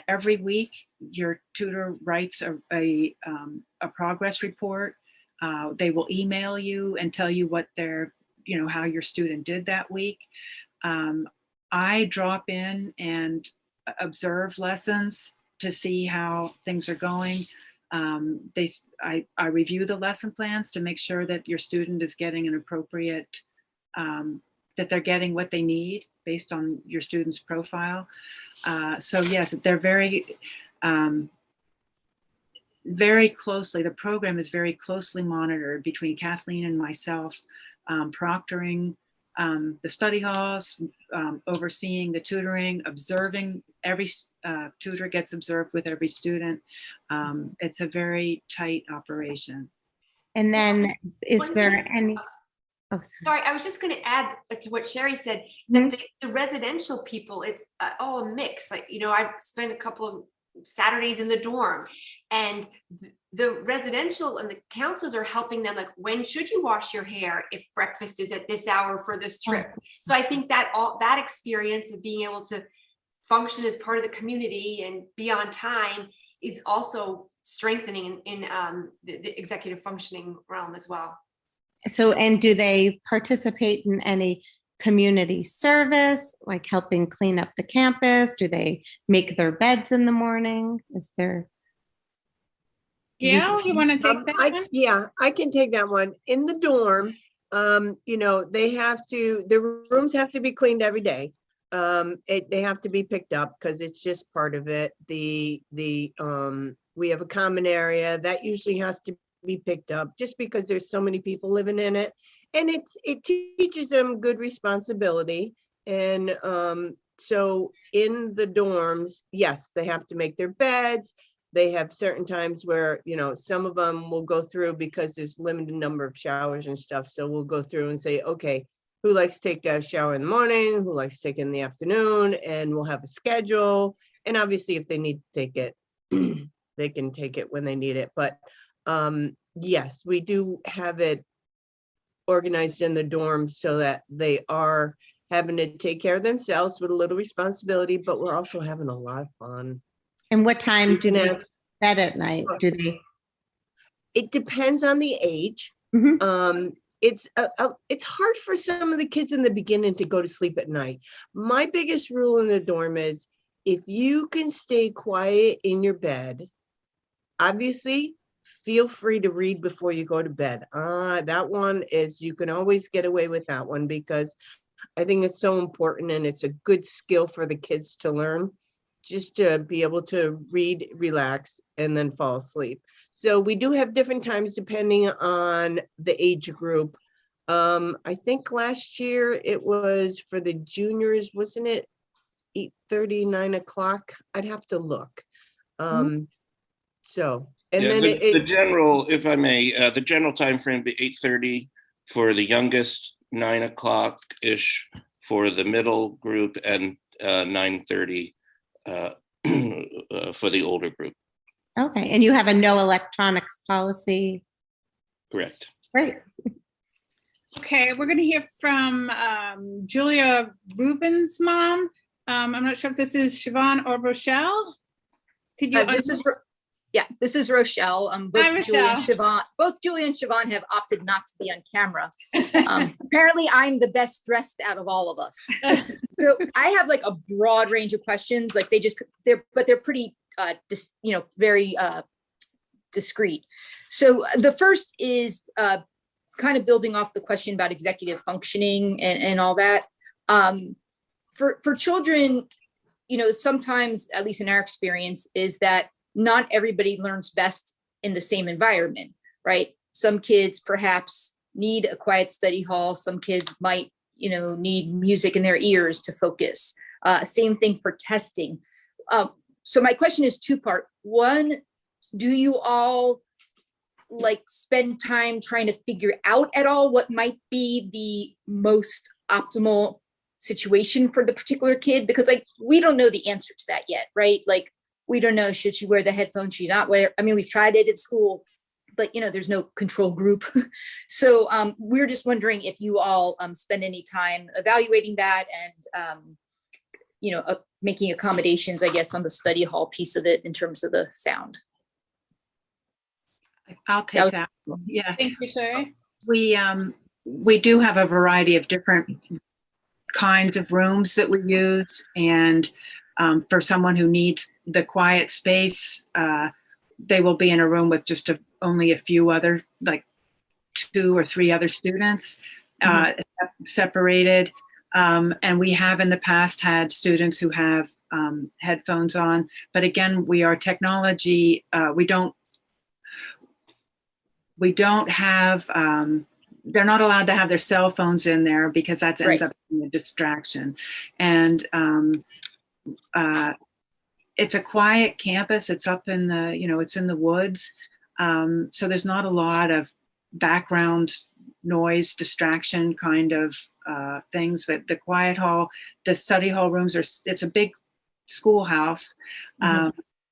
every week your tutor writes a progress report. They will email you and tell you what how your student did that week. I drop in and observe lessons to see how things are going. I review the lesson plans to make sure that your student is getting an appropriate, that they're getting what they need based on your student's profile. So yes, they're very closely, the program is very closely monitored between Kathleen and myself, proctoring, the study halls, overseeing the tutoring, observing every tutor gets observed with every student. It's a very tight operation. And then is One there thing- any, oh, Sorry, I was just going to add to what Sherry said, that the residential people, it's a mix. Like, I've spent a couple of Saturdays in the dorm, and the residential and the counselors are helping them, like, when should you wash your hair if breakfast is at this hour for this trip? So I think that that experience of being able to function as part of the community and be on time is also strengthening in the executive functioning realm as well. so, and do they participate in any community service, like helping clean up the campus? Do they make their beds in the morning? Is there? Gail, you want to take that one? Yeah, I can take that one. In the dorm, they have to, the rooms have to be cleaned every day. They have to be picked up because it's just part of it. We have a common area that usually has to be picked up just because there's so many people living in it. And it teaches them good responsibility. And so in the dorms, yes, they have to make their beds. They have certain times where, some of them will go through because there's limited number of showers and stuff. So we'll go through and say, okay, who likes to take a shower in the morning? Who likes to take it in the afternoon? And we'll have a schedule. And obviously if they need to take it, they can take it when they need it. But yes, we do have it organized in the dorms so that they are having to take care of themselves with a little responsibility, but we're also having a lot of fun. And what time do they bed at night? Do they? It depends on the age. It's hard for some of the kids in the beginning to go to sleep at night. My biggest rule in the dorm is if you can stay quiet in your bed, obviously feel free to read before you go to bed. That one is, you can always get away with that one because I think it's so important and it's a good skill for the kids to learn, just to be able to read, relax, and then fall asleep. So we do have different times depending on the age group. I think last year it was for the juniors, wasn't it 8:30, 9 o'clock? I'd have to look. So, and then the general, if I may, the general time frame would be 8:30 for the youngest, 9 o'clock-ish for the middle group, and 9:30 for the older group. Okay, and you have a no electronics policy? Correct. Great. Okay, we're going to hear from Julia Rubin's mom. I'm not sure if this is Siobhan or Rochelle. Could you? This is Rochelle. Hi, Both Julia and Siobhan have opted not to be on camera. Apparently, I'm the best dressed out of all of us. So I have like a broad range of questions. Like they're pretty, very discreet. So the first is kind of building off the question about executive functioning and all that. For children, sometimes, at least in our experience, is that not everybody learns best in the same environment, right? Some kids perhaps need a quiet study hall. Some kids might, need music in their ears to focus. Same thing for testing. So my question is two-part. One, do you all spend time trying to figure out at all what might be the most optimal situation for the particular kid? Because we don't know the answer to that yet, right? We don't know, should she wear the headphones, should she not wear? I mean, we've tried it at school, but there's no control group. So we're just wondering if you all spend any time evaluating that and, making accommodations, I guess, on the study hall piece of it in terms of the sound. I'll take that. Yeah. Thank you, Sherry. We do have a variety of different kinds of rooms that we use, and for someone who needs the quiet space, they will be in a room with just only a few other, 2 or 3 other students, separated. And we have in the past had students who have headphones on, but again, we are technology. We don't have they're not allowed to have their cell phones in there because that ends Right. up being a distraction. And it's a quiet campus. It's up in the, it's in the woods. So there's not a lot of background noise, distraction kind of things. That the quiet hall, the study hall rooms it's a big schoolhouse.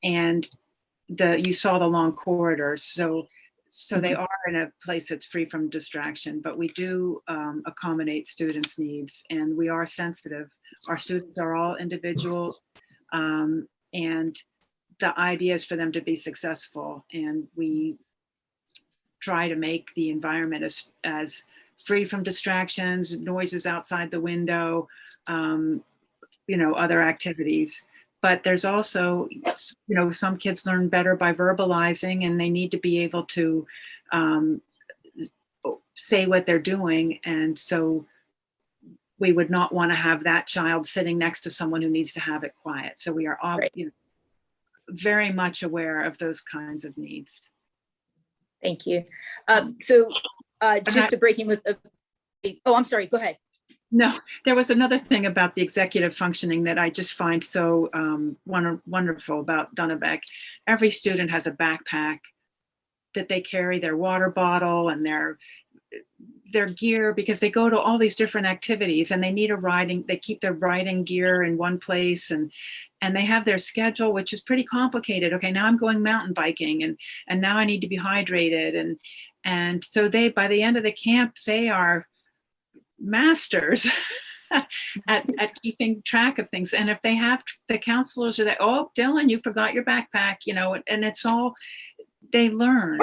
And you saw the long corridors. So they are in a place that's free from distraction, but we do accommodate students' needs, and we are sensitive. Our students are all individuals, and the idea is for them to be successful, and we try to make the environment as free from distractions, noises outside the window, other activities. But there's also, some kids learn better by verbalizing, and they need to be able to say what they're doing. And so we would not want to have that child sitting next to someone who needs to have it quiet. So we are all, very much aware of those kinds of needs. Thank you. Just to break in with, I'm sorry, go ahead. No, there was another thing about the executive functioning that I just find so wonderful about Dunnabeck. Every student has a backpack that they carry their water bottle and their gear, because they go to all these different activities and they need they keep their riding gear in one place, and they have their schedule, which is pretty complicated. Okay, now I'm going mountain biking, and now I need to be hydrated. And so by the end of the camp, they are masters at keeping track of things. And if they have, the counselors are there, oh, Dylan, you forgot your backpack, and it's all, they learn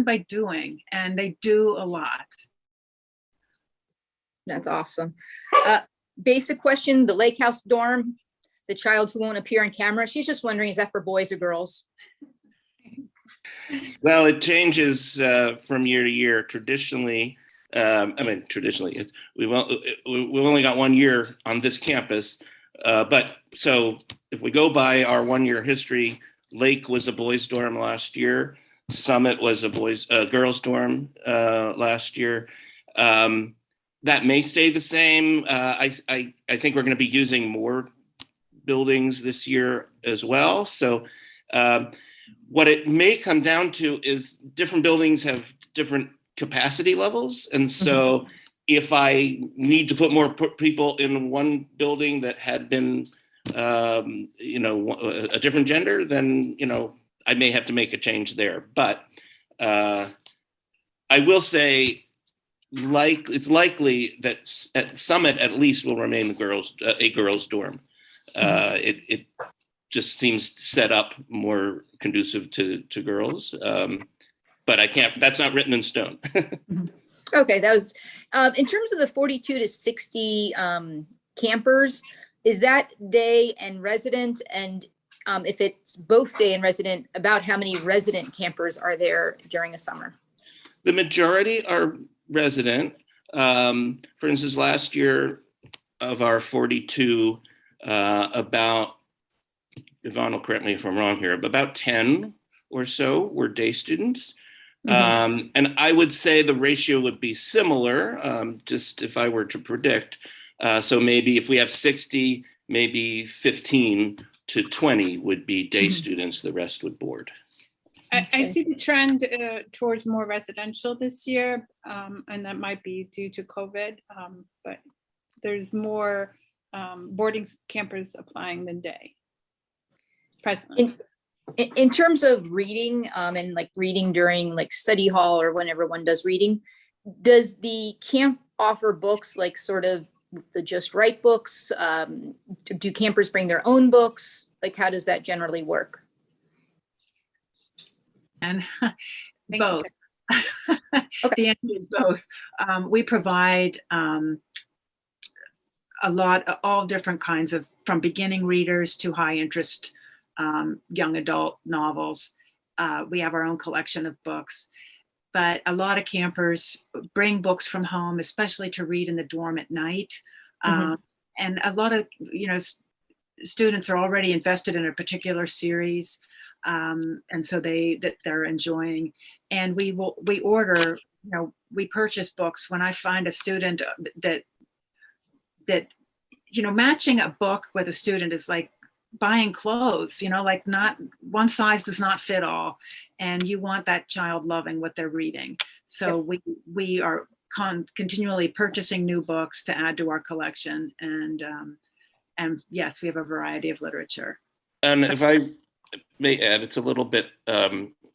by doing, and they do a lot. That's awesome. Basic question, the Lake House dorm, the child who won't appear on camera, she's just wondering, is that for boys or girls? Well, it changes from year to year. Traditionally, we've only got 1 year on this campus. But so if we go by our 1 year history, Lake was a boys' dorm last year. Summit was a girls' dorm last year. That may stay the same. I think we're going to be using more buildings this year as well. So what it may come down to is different buildings have different capacity levels. And so if I need to put more people in one building that had been, a different gender, then, I may have to make a change there. But I will say, it's likely that at Summit at least will remain a girls' dorm. It just seems set up more conducive to girls. But that's not written in stone. Okay, that was, in terms of the 42 to 60 campers, is that day and resident? And if it's both day and resident, about how many resident campers are there during a summer? The majority are resident. For instance, last year of our 42, about, Yvonne will correct me if I'm wrong here, but about 10 or so were day students. And I would say the ratio would be similar, just if I were to predict. So maybe if we have 60, maybe 15 to 20 would be day students, the rest would board. I see the trend towards more residential this year, and that might be due to COVID, but there's more boarding campers applying than day presently. In terms of reading and like reading during like study hall or when everyone does reading, does the camp offer books like sort of the Just Right books? Do campers bring their own books? Like how does that generally work? And both. The answer is both. We provide all different kinds of, from beginning readers to high interest young adult novels. We have our own collection of books, but a lot of campers bring books from home, especially to read in the dorm at night. And a lot of, students are already invested in a particular series. And so they're enjoying, and we order, we purchase books, when I find a student that matching a book with a student is like buying clothes, like not one size does not fit all, and you want that child loving what they're reading. So we are continually purchasing new books to add to our collection, and yes, we have a variety of literature. And if I may add, it's a little bit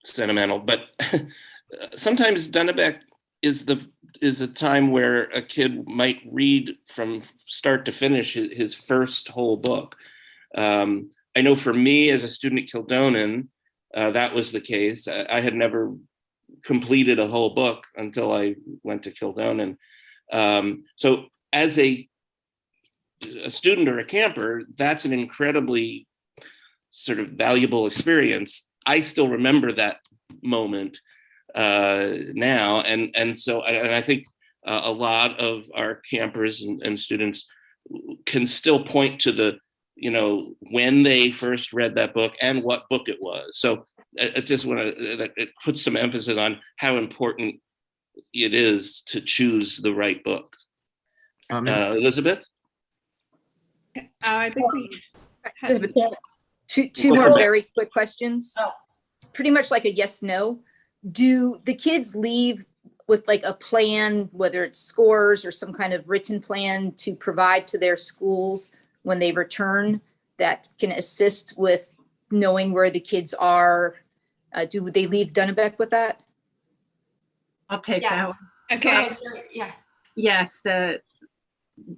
sentimental, but sometimes Dunnabeck is a time where a kid might read from start to finish his first whole book. I know for me as a student at Kildonan, that was the case. I had never completed a whole book until I went to Kildonan. So as a student or a camper, that's an incredibly sort of valuable experience. I still remember that moment now, and I think a lot of our campers and students can still point to the when they first read that book and what book it was. So I just want to it puts some emphasis on how important it is to choose the right book. Elizabeth? I think we Elizabeth, two more very quick questions. Pretty much like a yes, no. Do the kids leave with like a plan, whether it's scores or some kind of written plan to provide to their schools when they return that can assist with knowing where the kids are? Do they leave Dunnabeck with that? I'll take that one. Okay. Yeah. Yes,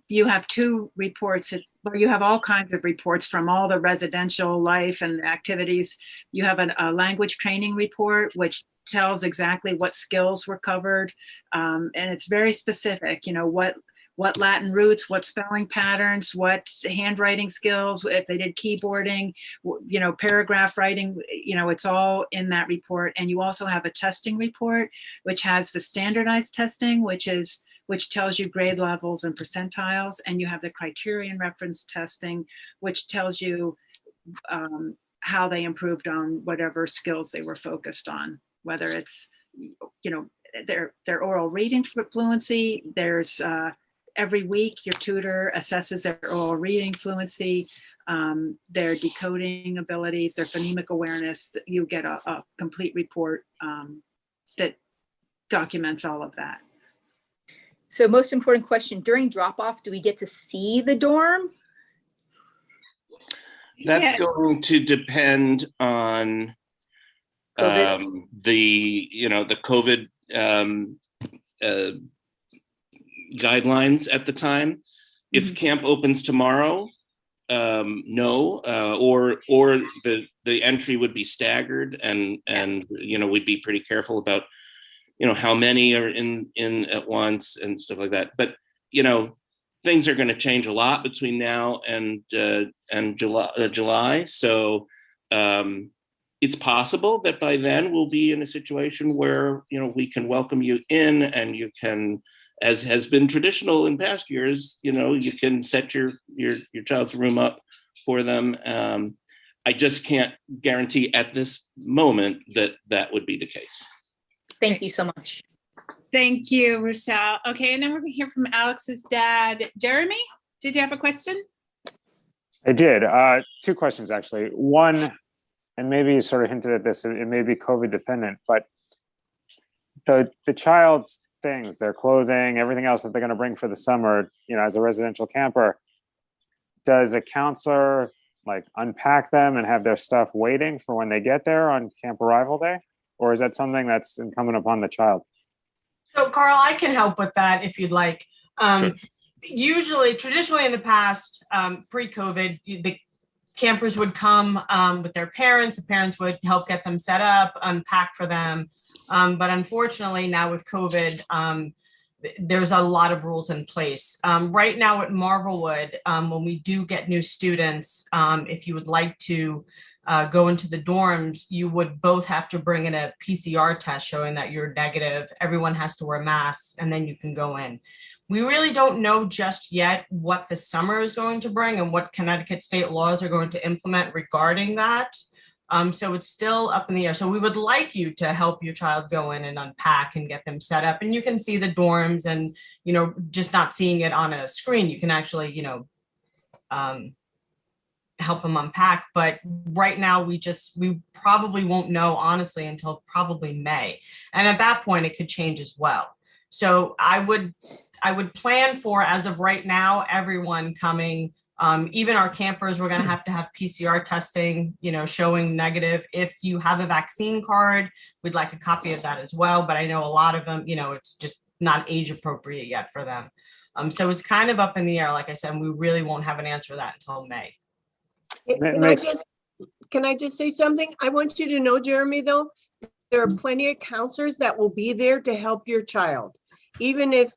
you have two reports. You have all kinds of reports from all the residential life and activities. You have a language training report, which tells exactly what skills were covered. And it's very specific, what Latin roots, what spelling patterns, what handwriting skills, if they did keyboarding, paragraph writing, it's all in that report. And you also have a testing report, which has the standardized testing, which tells you grade levels and percentiles. And you have the criterion reference testing, which tells you how they improved on whatever skills they were focused on, whether it's, their oral reading fluency. There's every week your tutor assesses their oral reading fluency, their decoding abilities, their phonemic awareness. You get a complete report that documents all of that. So most important question, during drop-off, do we get to see the dorm? That's going to depend on the COVID guidelines at the time. If camp opens tomorrow, no, or the entry would be staggered, and we'd be pretty careful about how many are in at once and stuff like that. But things are going to change a lot between now and July. So it's possible that by then we'll be in a situation where we can welcome you in, and you can, as has been traditional in past years, you can set your child's room up for them. I just can't guarantee at this moment that would be the case. Thank you so much. Thank you, Rochelle. Okay, and then we're going to hear from Alex's dad. Jeremy, did you have a question? I did. Two questions, actually. One, and maybe you sort of hinted at this, it may be COVID dependent, but the child's things, their clothing, everything else that they're going to bring for the summer, as a residential camper, does a counselor unpack them and have their stuff waiting for when they get there on camp arrival day? Or is that something that's incumbent upon the child? So Carl, I can help with that if you'd like. Sure. Usually, traditionally in the past, pre-COVID, the campers would come with their parents. The parents would help get them set up, unpack for them. But unfortunately now with COVID, there's a lot of rules in place. Right now at Marvelwood, when we do get new students, if you would like to go into the dorms, you would both have to bring in a PCR test showing that you're negative. Everyone has to wear masks, and then you can go in. We really don't know just yet what the summer is going to bring and what Connecticut state laws are going to implement regarding that. So it's still up in the air. So we would like you to help your child go in and unpack and get them set up. And you can see the dorms and, just not seeing it on a screen, you can actually, help them unpack. But right now we probably won't know honestly until probably May. And at that point it could change as well. So I would plan for, as of right now, everyone coming. Even our campers, we're going to have PCR testing, showing negative. If you have a vaccine card, we'd like a copy of that as well. But I know a lot of them, it's just not age appropriate yet for them. So it's kind of up in the air. Like I said, we really won't have an answer for that until May. Can I just say something? I want you to know, Jeremy, though, there are plenty of counselors that will be there to help your child. Even if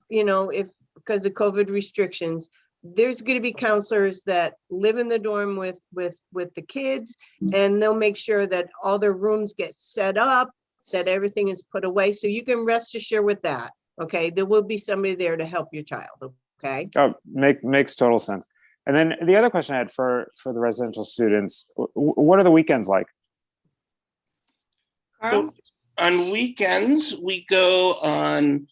because of COVID restrictions, there's going to be counselors that live in the dorm with the kids, and they'll make sure that all their rooms get set up, that everything is put away. So you can rest assured with that. Okay. There will be somebody there to help your child. Okay. Oh, makes total sense. And then the other question I had for the residential students, what are the weekends like? So on weekends, we go on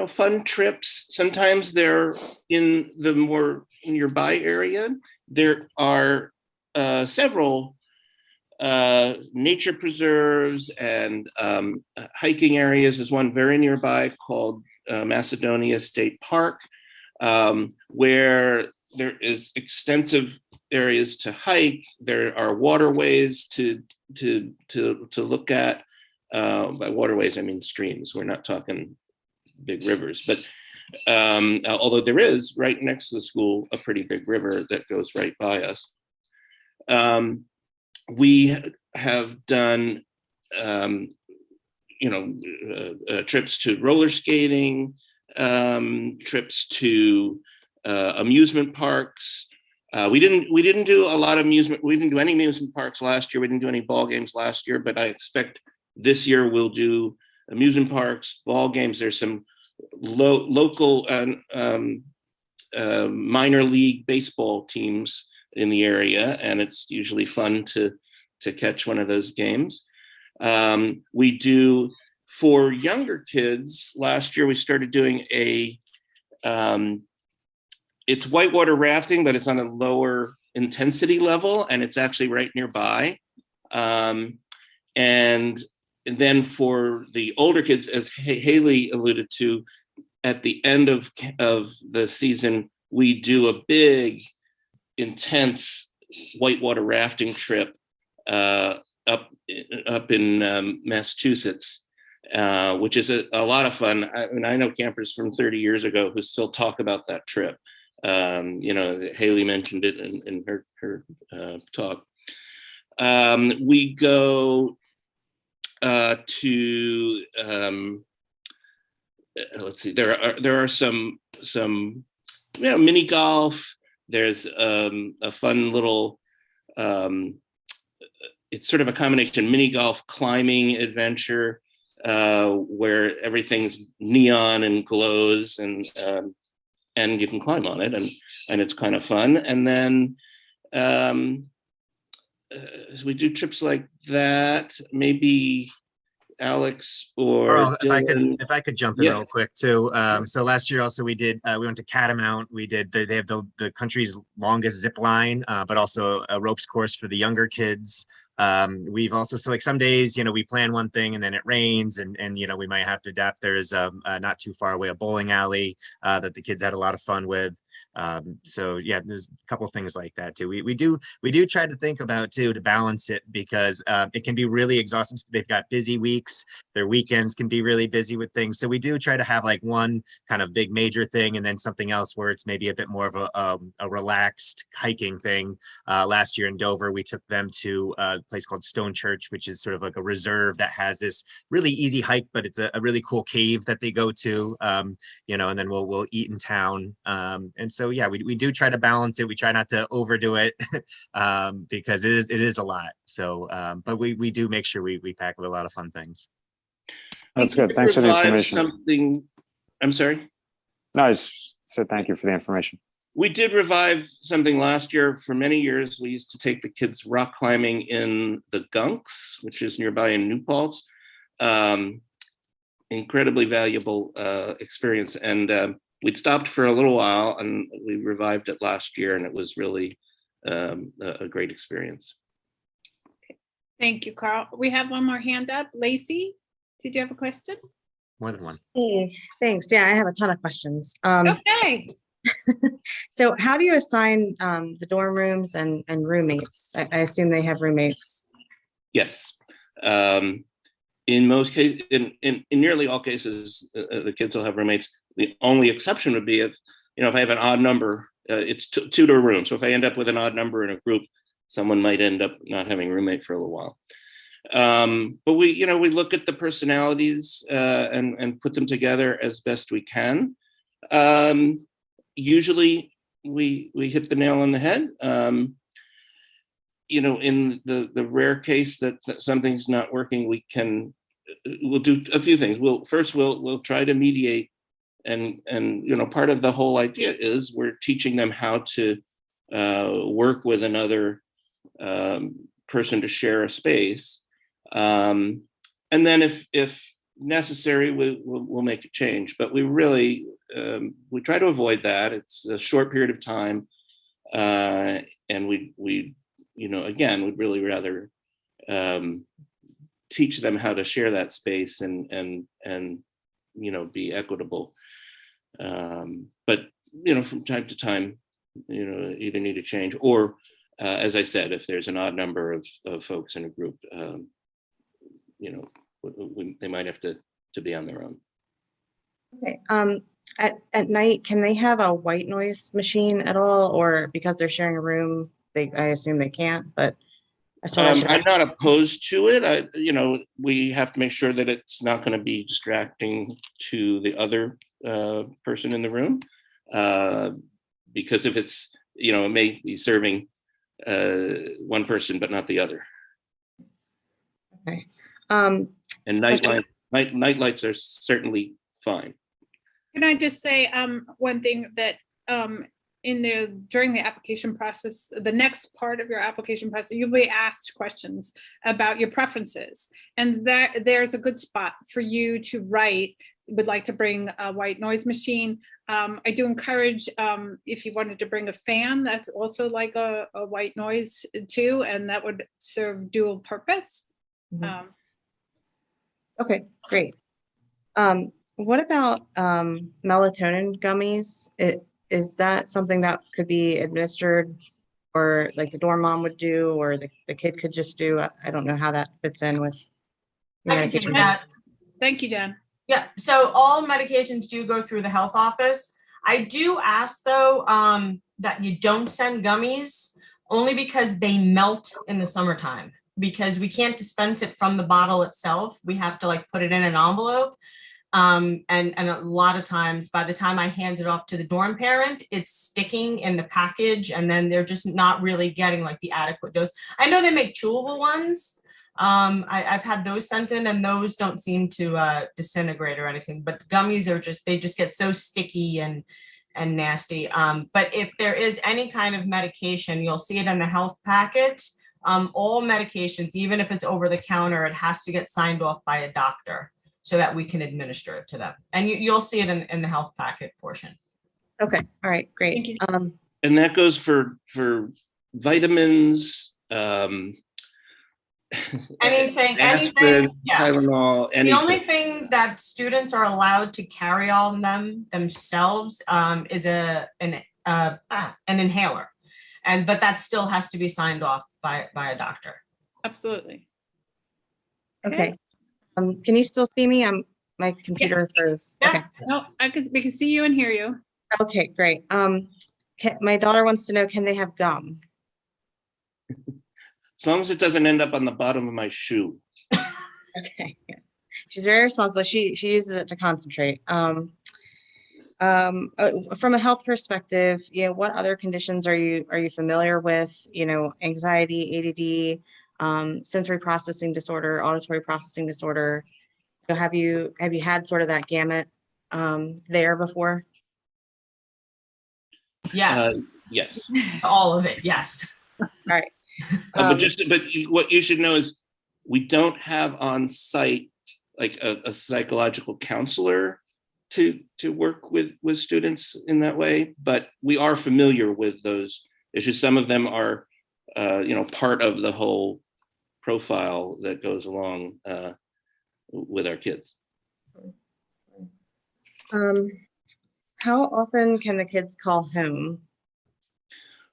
fun trips. Sometimes they're in the more nearby area. There are several nature preserves and hiking areas. There's one very nearby called Macedonia State Park, where there is extensive areas to hike. There are waterways to look at. By waterways, I mean streams. We're not talking big rivers, but although there is right next to the school a pretty big river that goes right by us. We have done trips to roller skating, trips to amusement parks. We didn't do a lot of amusement. We didn't do any amusement parks last year. We didn't do any ball games last year, but I expect this year we'll do amusement parks, ball games. There's some local minor league baseball teams in the area, and it's usually fun to catch one of those games. We do, for younger kids, last year we started doing it's whitewater rafting, but it's on a lower intensity level, and it's actually right nearby. And then for the older kids, as Haley alluded to, at the end of the season, we do a big, intense whitewater rafting trip up in Massachusetts, which is a lot of fun. I know campers from 30 years ago who still talk about that trip. Haley mentioned it in her talk. We go to let's see. There are some mini golf. There's a fun little. It's sort of a combination mini golf climbing adventure where everything's neon and glows and you can climb on it and it's kind of fun. And then as we do trips like that, maybe Alex or Earl, Dylan. if I could jump in real quick too. So last year also we went to Catamount. They have the country's longest zip line, but also a ropes course for the younger kids. We've also, so like some days, we plan one thing and then it rains and we might have to adapt. There is not too far away a bowling alley that the kids had a lot of fun with. So yeah, there's a couple of things like that too. We do try to think about too, to balance it, because it can be really exhausting. They've got busy weeks, their weekends can be really busy with things. So we do try to have like one kind of big major thing and then something else where it's maybe a bit more of a relaxed hiking thing. Last year in Dover, we took them to a place called Stone Church, which is sort of like a reserve that has this really easy hike, but it's a really cool cave that they go to, and then we'll eat in town. And so, yeah, we do try to balance it. We try not to overdo it because it is a lot. So, but we do make sure we pack with a lot of fun things. That's good. Thanks for the information. I'm sorry. No, I just said thank you for the information. We did revive something last year. For many years, we used to take the kids rock climbing in the Gunks, which is nearby in New Paltz. Incredibly valuable experience. And we'd stopped for a little while and we revived it last year, and it was really a great experience. Thank you, Carl. We have one more hand up. Lacey, did you have a question? More than one. Hey, thanks. Yeah, I have a ton of questions. Okay. So how do you assign the dorm rooms and roommates? I assume they have roommates. Yes. In most cases, in nearly all cases, the kids will have roommates. The only exception would be if I have an odd number, it's two to a room. So if I end up with an odd number in a group, someone might end up not having a roommate for a little while. But we look at the personalities and put them together as best we can. Usually we hit the nail on the head. In the rare case that something's not working, we'll do a few things. We'll try to mediate, and part of the whole idea is we're teaching them how to work with another person to share a space. And then if necessary, we'll make a change. But we really we try to avoid that. It's a short period of time, and we'd really rather teach them how to share that space and be equitable. But from time to time, either need a change or, as I said, if there's an odd number of folks in a group, they might have to be on their own. Okay. At night, can they have a white noise machine at all, or because they're sharing a room, I assume they can't, but I still I'm not opposed to it. We have to make sure that it's not going to be distracting to the other person in the room, because if it's, it may be serving one person but not the other. Okay. And night lights are certainly fine. Can I just say one thing that during the application process, the next part of your application process, you'll be asked questions about your preferences, and there's a good spot for you to write. Would like to bring a white noise machine. I do encourage if you wanted to bring a fan, that's also like a white noise too, and that would serve dual purpose. Mm-hmm. Okay, great. What about melatonin gummies? Is that something that could be administered, or like the dorm mom would do, or the kid could just do? I don't know how that fits in with medication. Thank you, Jen. Yeah, so all medications do go through the health office. I do ask though that you don't send gummies, only because they melt in the summertime, because we can't dispense it from the bottle itself. We have to put it in an envelope. And a lot of times, by the time I hand it off to the dorm parent, it's sticking in the package, and then they're just not really getting the adequate dose. I know they make chewable ones. I've had those sent in, and those don't seem to disintegrate or anything, but gummies are they just get so sticky and nasty. But if there is any kind of medication, you'll see it in the health packet. All medications, even if it's over the counter, it has to get signed off by a doctor so that we can administer it to them. And you'll see it in the health packet portion. Okay, all right, great. And that goes for vitamins, anything, aspirin, yeah. Tylenol, anything. The only thing that students are allowed to carry on themselves is an inhaler, but that still has to be signed off by a doctor. Absolutely. Okay. Can you still see me? My computer froze. Yeah. Okay. No, we can see you and hear you. Okay, great. My daughter wants to know, can they have gum? As long as it doesn't end up on the bottom of my shoe. Okay, yes. She's very responsible. She uses it to concentrate. From a health perspective, what other conditions are you familiar with? Anxiety, ADD, sensory processing disorder, auditory processing disorder. Have you had sort of that gamut there before? Yes. Yes. All of it, yes. All right. But what you should know is we don't have on site like a psychological counselor to work with students in that way, but we are familiar with those issues. Some of them are, part of the whole profile that goes along with our kids. How often can the kids call home?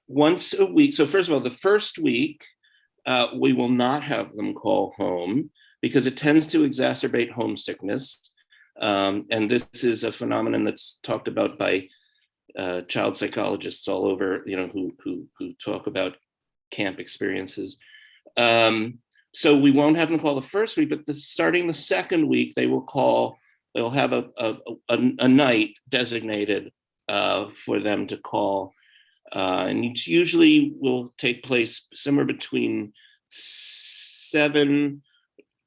Once a week. So first of all, the first week, we will not have them call home because it tends to exacerbate homesickness. And this is a phenomenon that's talked about by child psychologists all over, who talk about camp experiences. So we won't have them call the first week, but starting the second week, they'll have a night designated for them to call. And it usually will take place somewhere between 7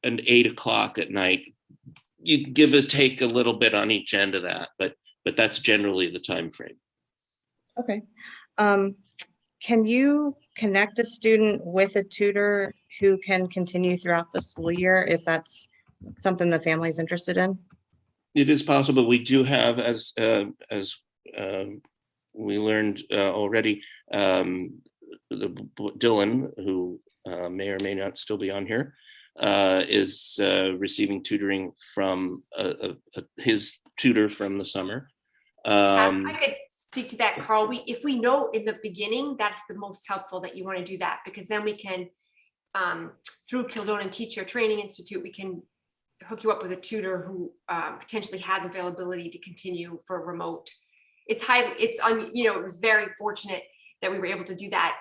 and 8 o'clock at night. You give or take a little bit on each end of that, but that's generally the time frame. Okay. Can you connect a student with a tutor who can continue throughout the school year if that's something the family is interested in? It is possible. We do have, as we learned already, Dylan, who may or may not still be on here, is receiving tutoring from his tutor from the summer. I could speak to that, Carl. If we know in the beginning, that's the most helpful that you want to do that, because then we can, through Kildonan Teacher Training Institute, we can hook you up with a tutor who potentially has availability to continue for remote. It was very fortunate that we were able to do that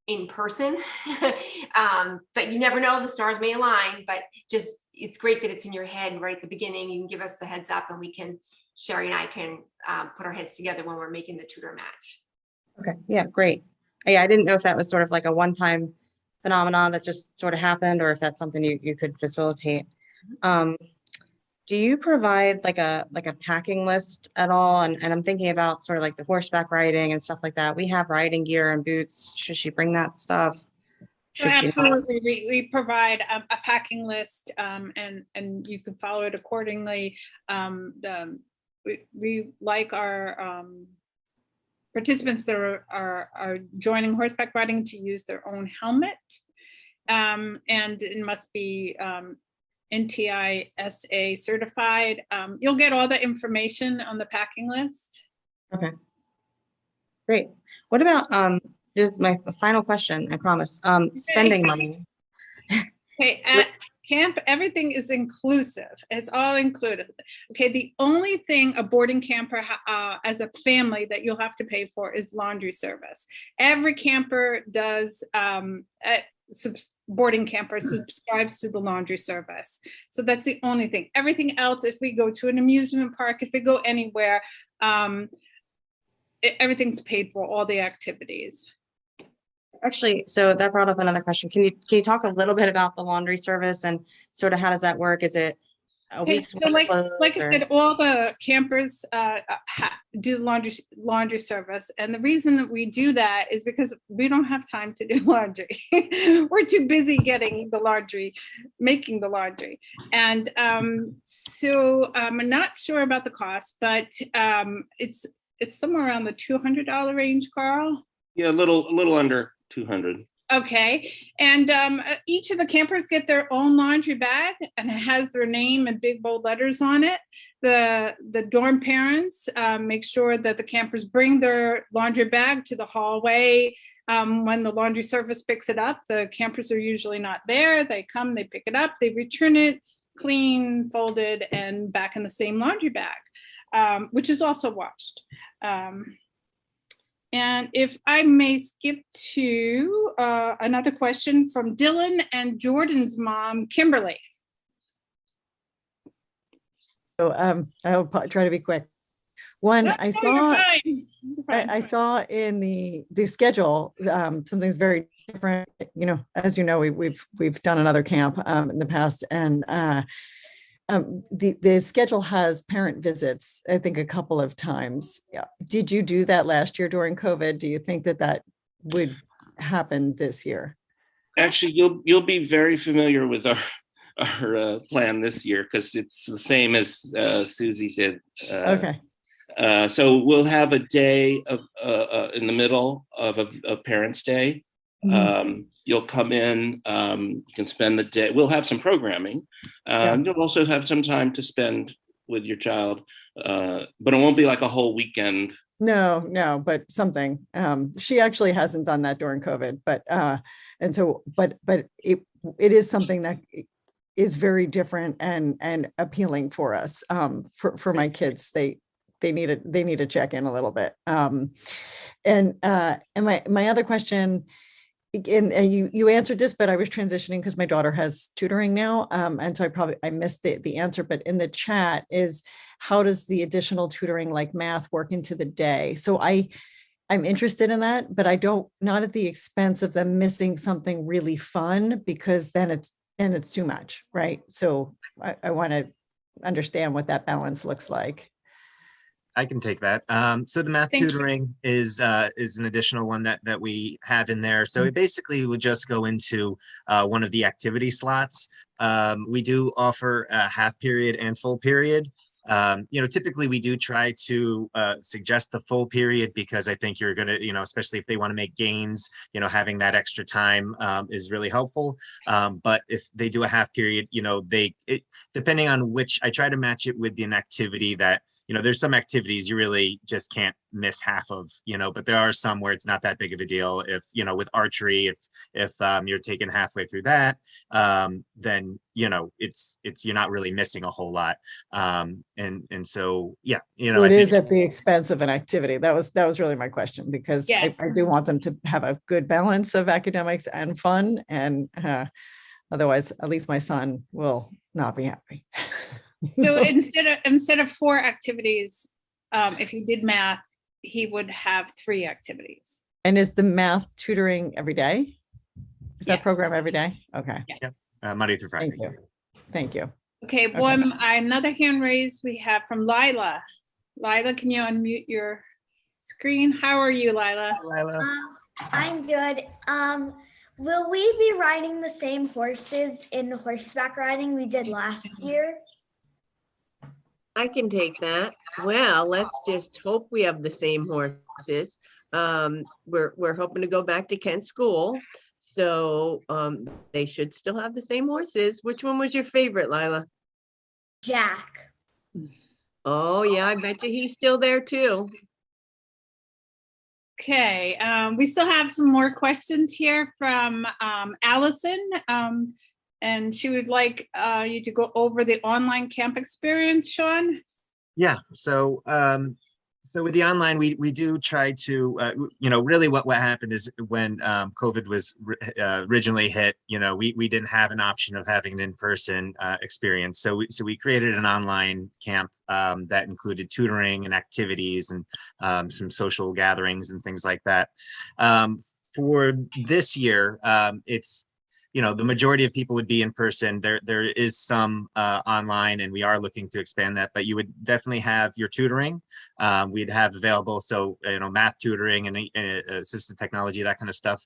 in person. But you never know, the stars may align, but it's great that it's in your head right at the beginning. You can give us the heads up and Sherry and I can put our heads together when we're making the tutor match. Okay, yeah, great. Yeah, I didn't know if that was sort of like a one-time phenomenon that just sort of happened, or if that's something you could facilitate. Do you provide like a packing list at all? And I'm thinking about sort of like the horseback riding and stuff like that. We have riding gear and boots. Should she bring that stuff? Absolutely, we provide a packing list, and you can follow it accordingly. We like our participants that are joining horseback riding to use their own helmet, and it must be NTISA certified. You'll get all the information on the packing list. Okay, great. What about just my final question, I promise. Spending money. Okay, at camp, everything is inclusive. It's all included. Okay, the only thing a boarding camper as a family that you'll have to pay for is laundry service. Every camper does, boarding camper subscribes to the laundry service. So that's the only thing. Everything else, if we go to an amusement park, if we go anywhere, everything's paid for, all the activities. Actually, so that brought up another question. Can you talk a little bit about the laundry service and sort of how does that work? Is it a week's So like I or? said, all the campers do laundry service, and the reason that we do that is because we don't have time to do laundry. We're too busy making the laundry, and so I'm not sure about the cost, but it's somewhere around the $200 range, Carl. Yeah, a little under 200. Okay, and each of the campers get their own laundry bag, and it has their name in big bold letters on it. The dorm parents make sure that the campers bring their laundry bag to the hallway. When the laundry service picks it up, the campers are usually not there. They come, they pick it up, they return it, clean, folded, and back in the same laundry bag, which is also washed. And if I may skip to another question from Dylan and Jordan's mom, Kimberly. So I'll try to be quick. One, I saw in the schedule something's very different. As you know, we've done another camp in the past, and the schedule has parent visits, I think a couple of times. Yeah. Did you do that last year during COVID? Do you think that that would happen this year? Actually, you'll be very familiar with our plan this year because it's the same as Susie did. Okay. So we'll have a day of in the middle of a Parents' Day. You'll come in, you can spend the day. We'll have some programming. You'll also have some time to spend with your child, but it won't be like a whole weekend. No, but something. She actually hasn't done that during COVID, but and so, but it is something that is very different and appealing for us. For my kids, they need to check in a little bit. And my other question, and you answered this, but I was transitioning because my daughter has tutoring now. And so I missed the answer, but in the chat is, how does the additional tutoring like math work into the day? So I'm interested in that, but not at the expense of them missing something really fun, because then it's too much, right? So I want to understand what that balance looks like. I can take that. So the math tutoring is an additional one that we have in there. So it basically would just go into one of the activity slots. We do offer a half period and full period. Typically we do try to suggest the full period, because I think you're going to, especially if they want to make gains, having that extra time is really helpful. But if they do a half period, depending on which, I try to match it with an activity that, there's some activities you really just can't miss half of, but there are some where it's not that big of a deal. If, with archery, if you're taken halfway through that, then, it's you're not really missing a whole lot. And so, yeah, So it is at the expense of an activity. That was really my question, because I do want them to have a good balance of academics and fun. And otherwise, at least my son will not be happy. So instead of 4 activities, if he did math, he would have 3 activities. And is the math tutoring every day? Is that program every day? Okay. Yep. Monday through Friday. Thank you. Okay, another hand raised we have from Lila. Lila, can you unmute your screen? How are you, Lila? Lila. I'm good. Will we be riding the same horses in horseback riding we did last year? I can take that. Well, let's just hope we have the same horses. We're hoping to go back to Kent School, so they should still have the same horses. Which one was your favorite, Lila? Jack. Oh yeah, I bet you he's still there too. Okay, we still have some more questions here from Allison. And she would like you to go over the online camp experience, Sean. Yeah, so with the online, we do try to, really what happened is when COVID was originally hit, we didn't have an option of having an in-person experience. So we created an online camp that included tutoring and activities and some social gatherings and things like that. For this year, it's, the majority of people would be in person. There is some online, and we are looking to expand that, but you would definitely have your tutoring. We'd have available, so, math tutoring and assistive technology, that kind of stuff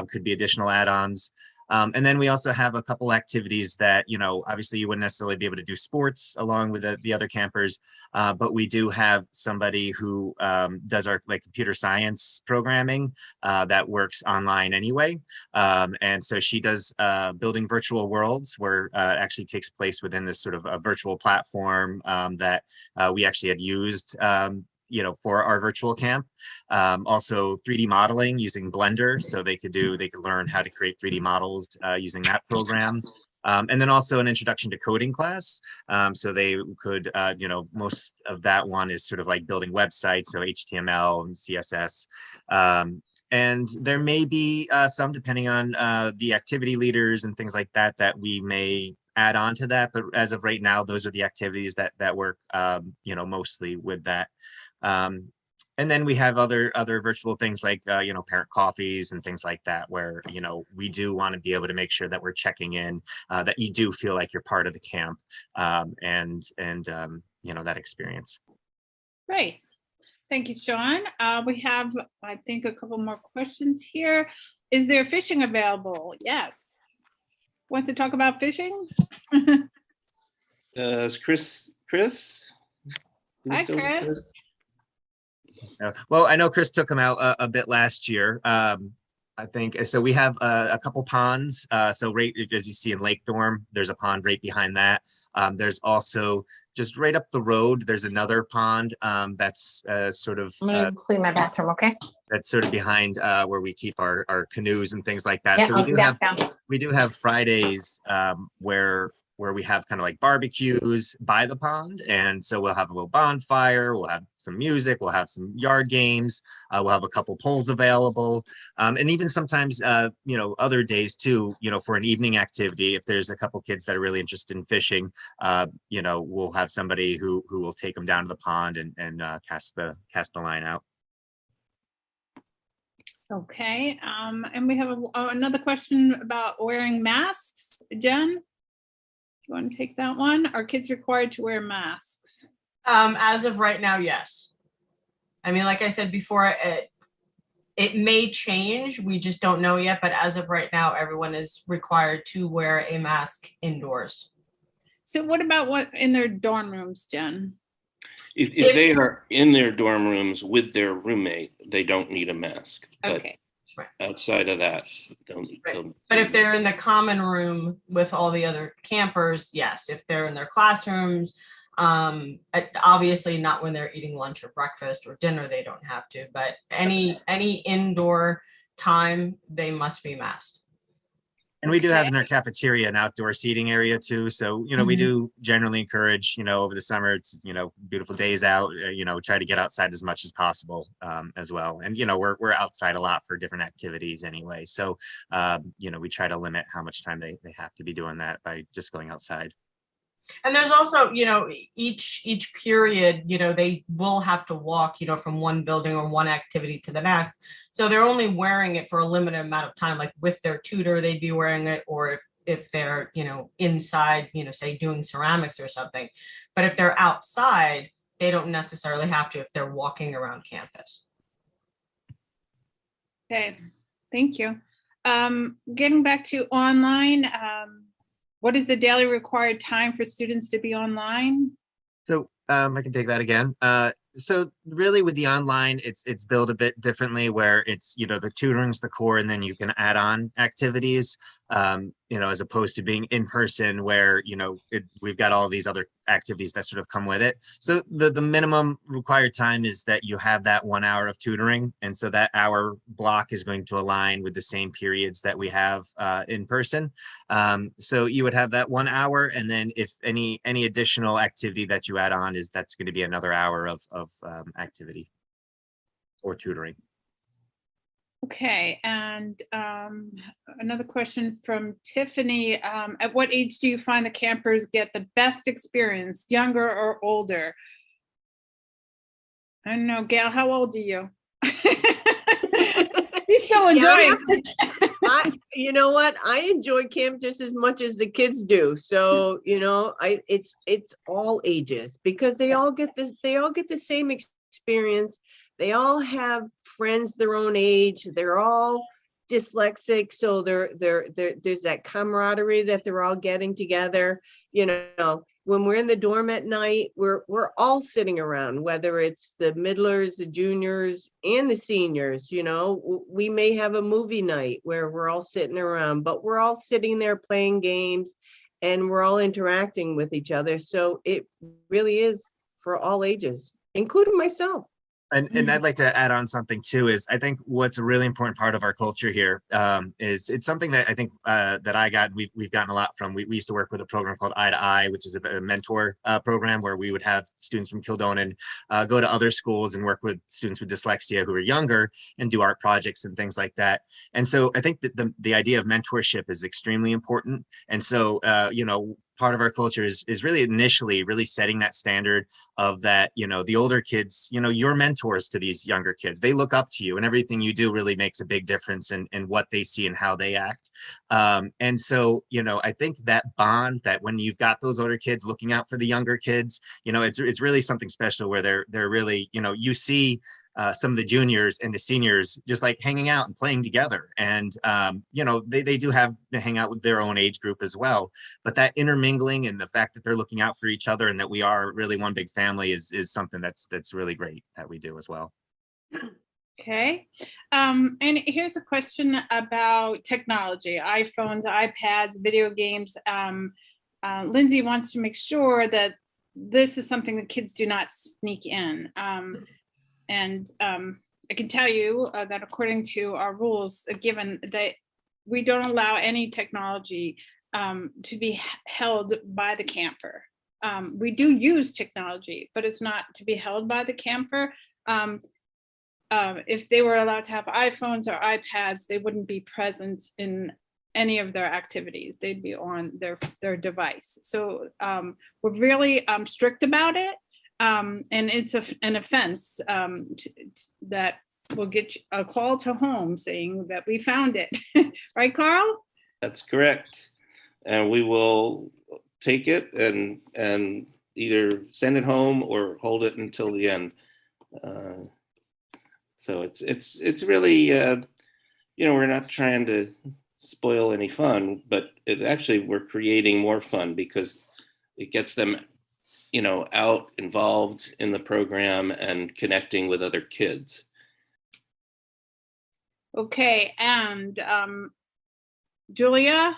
could be additional add-ons. And then we also have a couple activities that, obviously you wouldn't necessarily be able to do sports along with the other campers, but we do have somebody who does our computer science programming that works online anyway. And so she does building virtual worlds, where it actually takes place within this sort of a virtual platform that we actually had used for our virtual camp. Also 3D modeling using Blender, so they could learn how to create 3D models using that program. And then also an introduction to coding class. So they could, most of that one is sort of like building websites, so HTML and CSS. And there may be some, depending on the activity leaders and things like that, that we may add on to that. But as of right now, those are the activities that work, mostly with that. And then we have other virtual things like, parent coffees and things like that, where, we do want to be able to make sure that we're checking in, that you do feel like you're part of the camp, and that experience. Great. Thank you, Sean. We have, I think, a couple more questions here. Is there fishing available? Yes. Wants to talk about fishing? Does Chris? Hi, Chris. Well, I know Chris took them out a bit last year. I think so. We have a couple ponds. So right as you see in Lake Dorm, there's a pond right behind that. There's also just right up the road, there's another pond that's sort of. I'm gonna clean my bathroom, okay? That's sort of behind where we keep our canoes and things like that. Yeah, So we do have Fridays where we have kind of like barbecues by the pond. And so we'll have a little bonfire, we'll have some music, we'll have some yard games, we'll have a couple poles available. And even sometimes, other days too, for an evening activity, if there's a couple kids that are really interested in fishing, we'll have somebody who will take them down to the pond and cast the line out. Okay, and we have another question about wearing masks. Jen? You want to take that one? Are kids required to wear masks? As of right now, yes. I mean, like I said before, it may change. We just don't know yet. But as of right now, everyone is required to wear a mask indoors. So what about in their dorm rooms, Jen? If they are in their dorm rooms with their roommate, they don't need a mask. Okay. Outside of that, But if they're in the common room with all the other campers, yes. If they're in their classrooms, obviously not when they're eating lunch or breakfast or dinner, they don't have to. But any indoor time, they must be masked. And we do have in our cafeteria an outdoor seating area too. So, we do generally encourage, over the summer, it's, beautiful days out, try to get outside as much as possible as well. And, we're outside a lot for different activities anyway. So, we try to limit how much time they have to be doing that by just going outside. And there's also, each period, they will have to walk, from one building or one activity to the next. So they're only wearing it for a limited amount of time, like with their tutor, they'd be wearing it, or if they're, inside, say doing ceramics or something. But if they're outside, they don't necessarily have to if they're walking around campus. Okay, thank you. Getting back to online, what is the daily required time for students to be online? So I can take that again. So really with the online, it's built a bit differently where it's, the tutoring's the core and then you can add on activities, as opposed to being in person where, we've got all these other activities that sort of come with it. So the minimum required time is that you have that 1 hour of tutoring. And so that hour block is going to align with the same periods that we have in person. So you would have that 1 hour. And then if any additional activity that you add on that's going to be another hour of activity or tutoring. Okay, and another question from Tiffany. At what age do you find the campers get the best experience, younger or older? I don't know, Gail, how old are you? She's still enjoying. You know what? I enjoy camp just as much as the kids do. So, it's all ages because they all get this, they all get the same experience. They all have friends their own age. They're all dyslexic. So there's that camaraderie that they're all getting together. When we're in the dorm at night, we're all sitting around, whether it's the middlers, the juniors, and the seniors. We may have a movie night where we're all sitting around, but we're all sitting there playing games and we're all interacting with each other. So it really is for all ages, including myself. And I'd like to add on something too, is I think what's a really important part of our culture here is it's something that I think that we've gotten a lot from. We used to work with a program called Eye to Eye, which is a mentor program where we would have students from Kildonan go to other schools and work with students with dyslexia who are younger and do art projects and things like that. And so I think that the idea of mentorship is extremely important. And so, part of our culture is really initially really setting that standard of that, the older kids, you're mentors to these younger kids. They look up to you, and everything you do really makes a big difference in what they see and how they act. And so, I think that bond, that when you've got those older kids looking out for the younger kids, it's really something special where they're really, you see some of the juniors and the seniors just like hanging out and playing together. And, they do have to hang out with their own age group as well. But that intermingling and the fact that they're looking out for each other and that we are really one big family is something that's really great that we do as well. Okay. And here's a question about technology, iPhones, iPads, video games. Lindsay wants to make sure that this is something that kids do not sneak in. And I can tell you that according to our rules, given that we don't allow any technology to be held by the camper. We do use technology, but it's not to be held by the camper. If they were allowed to have iPhones or iPads, they wouldn't be present in any of their activities. They'd be on their device. So we're really strict about it. And it's an offense that will get a call to home saying that we found it. Right, Carl? That's correct. And we will take it and either send it home or hold it until the end. So it's really, we're not trying to spoil any fun, but we're creating more fun because it gets them, out involved in the program and connecting with other kids. Okay, and Julia,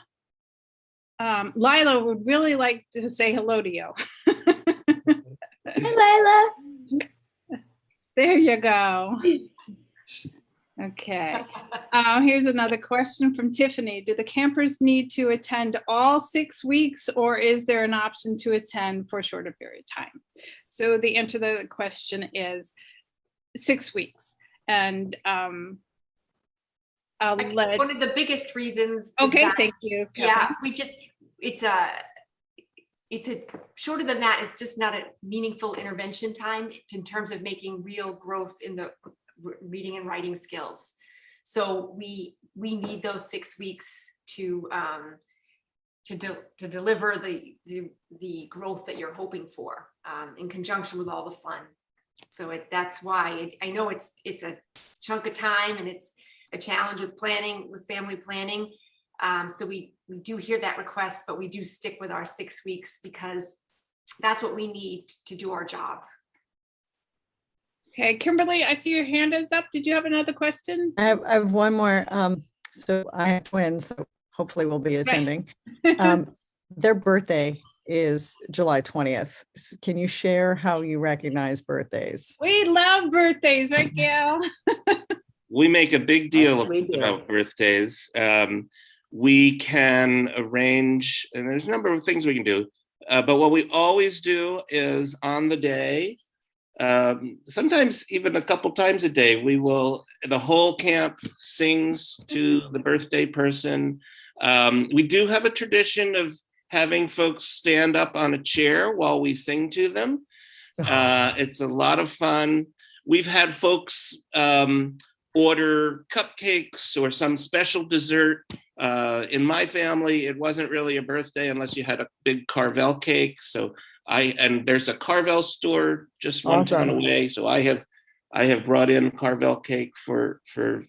Lila would really like to say hello to you. Hi, Lila. There you go. Okay. Here's another question from Tiffany. Do the campers need to attend all 6 weeks, or is there an option to attend for a shorter period of time? So the answer to the question is 6 weeks. And one of the biggest reasons. Okay, thank you. Yeah, it's a shorter than that. It's just not a meaningful intervention time in terms of making real growth in the reading and writing skills. So we need those 6 weeks to deliver the growth that you're hoping for, in conjunction with all the fun. So that's why I know it's a chunk of time and it's a challenge with planning, with family planning. So we do hear that request, but we do stick with our 6 weeks because that's what we need to do our job. Okay, Kimberly, I see your hand is up. Did you have another question? I have one more. So I have twins, so hopefully we'll be attending. Their birthday is July 20th. Can you share how you recognize birthdays? We love birthdays, right, Gail? We make a big deal about birthdays. We can arrange, and there's a number of things we can do, but what we always do is on the day, sometimes even a couple times a day, the whole camp sings to the birthday person. We do have a tradition of having folks stand up on a chair while we sing to them. It's a lot of fun. We've had folks order cupcakes or some special dessert. In my family, it wasn't really a birthday unless you had a big Carvel cake. So and there's a Carvel store just one town away. So I have brought in Carvel cake for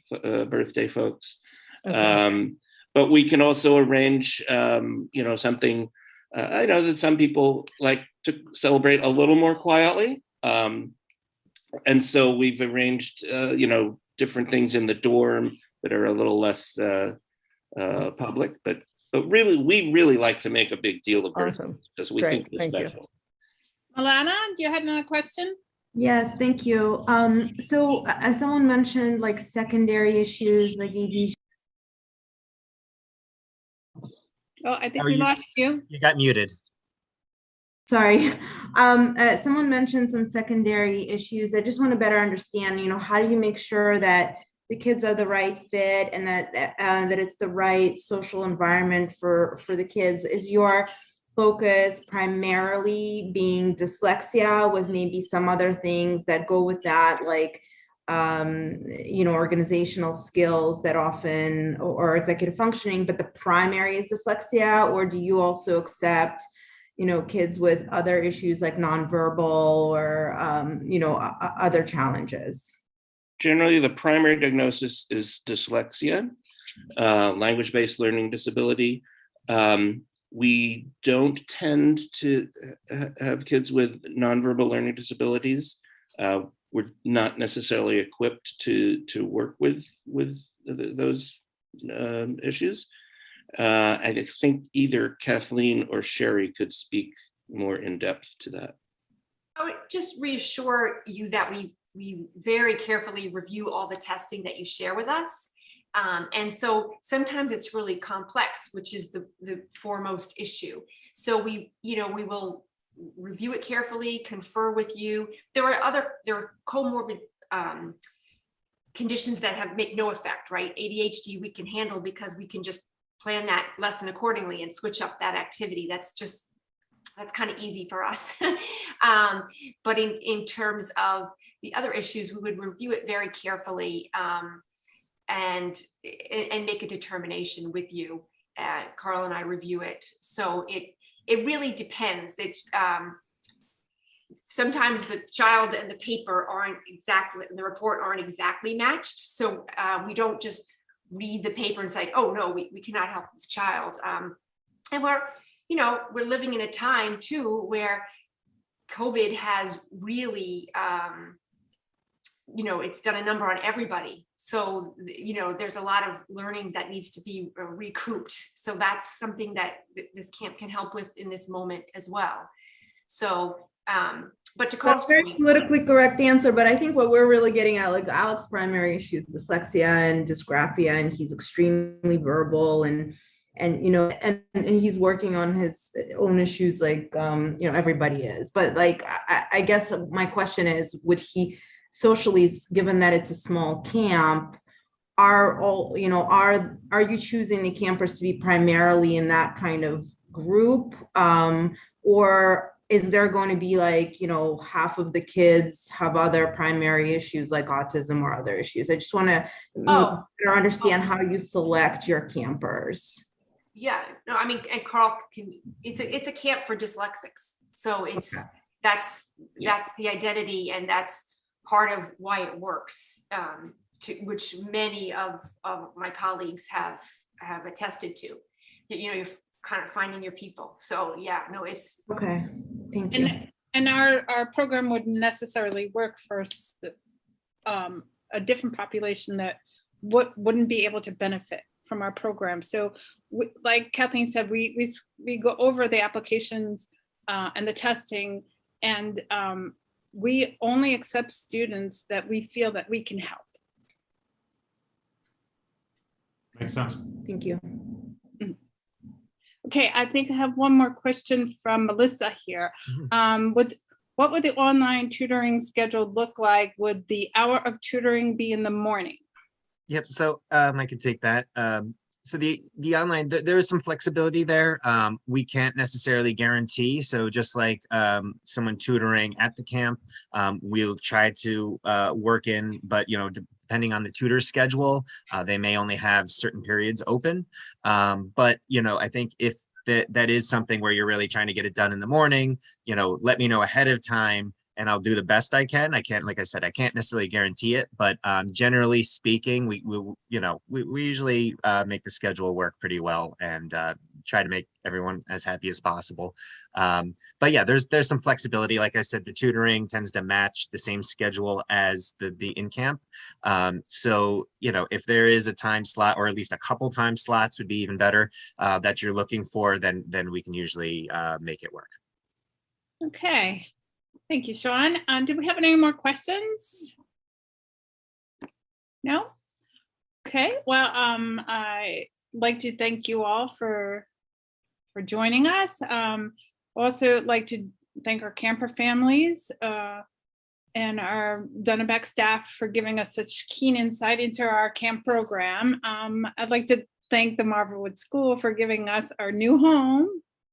birthday folks. Okay. But we can also arrange, something. I know that some people like to celebrate a little more quietly. And so we've arranged, different things in the dorm that are a little less public, but really, we really like to make a big deal of birthdays because we think it's special. Alana, you had another question? Yes, thank you. So as someone mentioned, like secondary issues, like ADHD. Oh, I think we lost you. You got muted. Sorry. Someone mentioned some secondary issues. I just want to better understand, how do you make sure that the kids are the right fit and that it's the right social environment for the kids? Is your focus primarily being dyslexia with maybe some other things that go with that, like organizational skills that often, or executive functioning, but the primary is dyslexia? Or do you also accept kids with other issues like nonverbal or other challenges? Generally, the primary diagnosis is dyslexia, language-based learning disability. We don't tend to have kids with nonverbal learning disabilities. We're not necessarily equipped to work with those issues. I think either Kathleen or Sherry could speak more in depth to that. I would just reassure you that we very carefully review all the testing that you share with us. And so sometimes it's really complex, which is the foremost issue. So we will review it carefully, confer with you. There are comorbid conditions that make no effect, right? ADHD we can handle because we can just plan that lesson accordingly and switch up that activity. That's kind of easy for us. But in terms of the other issues, we would review it very carefully and make a determination with you. Carl and I review it. So it really depends. Sometimes the child and the paper the report aren't exactly matched. So we don't just read the paper and say, oh no, we cannot help this child. And we're living in a time too where COVID has really, it's done a number on everybody. So, there's a lot of learning that needs to be recouped. So that's something that this camp can help with in this moment as well. So, but to Carl's That's a very politically correct answer, but I think what we're really getting at, like Alex's primary issue is dyslexia and dysgraphia, and he's extremely verbal and he's working on his own issues like everybody is. But like I guess my question is, would he socially, given that it's a small camp, are you choosing the campers to be primarily in that kind of group, or is there going to be like half of the kids have other primary issues like autism or other issues? I just want to better understand how you select your campers. Yeah, no, I mean, and Carl it's a camp for dyslexics. So that's the identity, and that's part of why it works, which many of my colleagues have attested to, that, you're kind of finding your people. So yeah, no, it's okay. Thank you. And our program wouldn't necessarily work for a different population that wouldn't be able to benefit from our program. So like Kathleen said, we go over the applications and the testing, and we only accept students that we feel that we can help. Makes sense. Thank you. Okay, I think I have one more question from Melissa here. What would the online tutoring schedule look like? Would the hour of tutoring be in the morning? Yep, so I could take that. So the online, there is some flexibility there. We can't necessarily guarantee. So just like someone tutoring at the camp, we'll try to work in, but depending on the tutor schedule, they may only have certain periods open. But I think if that is something where you're really trying to get it done in the morning, let me know ahead of time, and I'll do the best I can. I can't, like I said, I can't necessarily guarantee it, but generally speaking, we usually make the schedule work pretty well and try to make everyone as happy as possible. But yeah, there's some flexibility. Like I said, the tutoring tends to match the same schedule as the in-camp. So, if there is a time slot, or at least a couple time slots would be even better, that you're looking for, then we can usually make it work. Okay. Thank you, Sean. Do we have any more questions? No? Okay, well, I'd like to thank you all for joining us. Also like to thank our camper families and our Dunnabeck staff for giving us such keen insight into our camp program. I'd like to thank the Marvelwood School for giving us our new home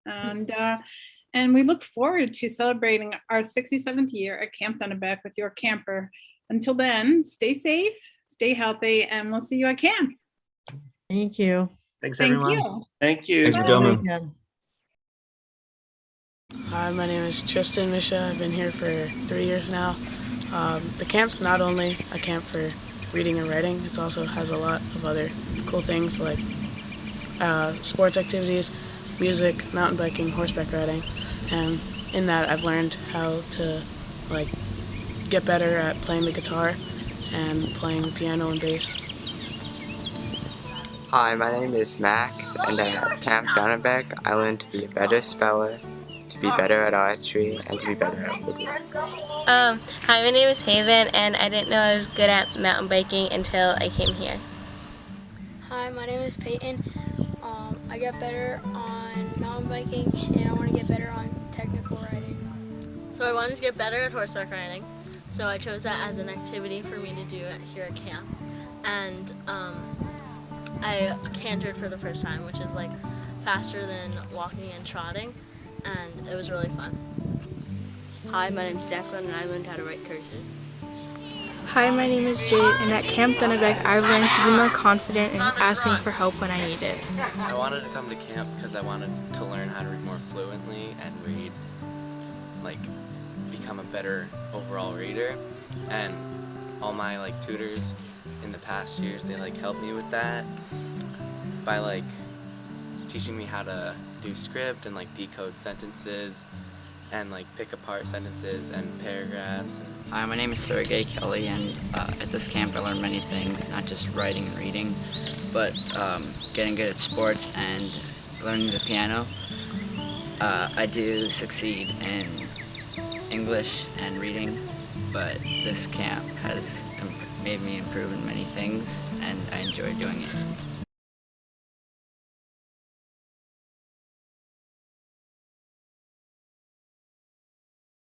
And we look forward to celebrating our 67th year at Camp Dunnabeck with your camper. Until then, stay safe, stay healthy, and we'll see you at camp. Thank you. Thanks, Thank everyone. you. Thank you. Thanks for coming. Hi, my name is Tristan Misha. I've been here for 3 years now. The camp's not only a camp for reading and writing, it also has a lot of other cool things like sports activities, music, mountain biking, horseback riding, and in that I've learned how to get better at playing the guitar and playing the piano and bass. Hi, my name is Max, and at Camp Dunnabeck, I learned to be a better speller, to be better at archery, and to be better at woodwork. Hi, my name is Haven, and I didn't know I was good at mountain biking until I came here. Hi, my name is Peyton. I got better on mountain biking, and I want to get better on technical riding. So I wanted to get better at horseback riding, so I chose that as an activity for me to do here at camp. And I cantered for the first time, which is like faster than walking and trotting, and it was really fun. Hi, my name is Declan, and I learned how to write cursive. Hi, my name is Jade, and at Camp Dunnabeck, I've learned to be more confident in asking for help when I need it. I wanted to come to camp because I wanted to learn how to read more fluently and read, become a better overall reader. And all my tutors in the past years, they helped me with that by teaching me how to do script and decode sentences and pick apart sentences and paragraphs. Hi, my name is Sergey Kelly, and at this camp I learned many things, not just writing and reading, but getting good at sports and learning the piano. I do succeed in English and reading, but this camp has made me improve in many things, and I enjoy doing it.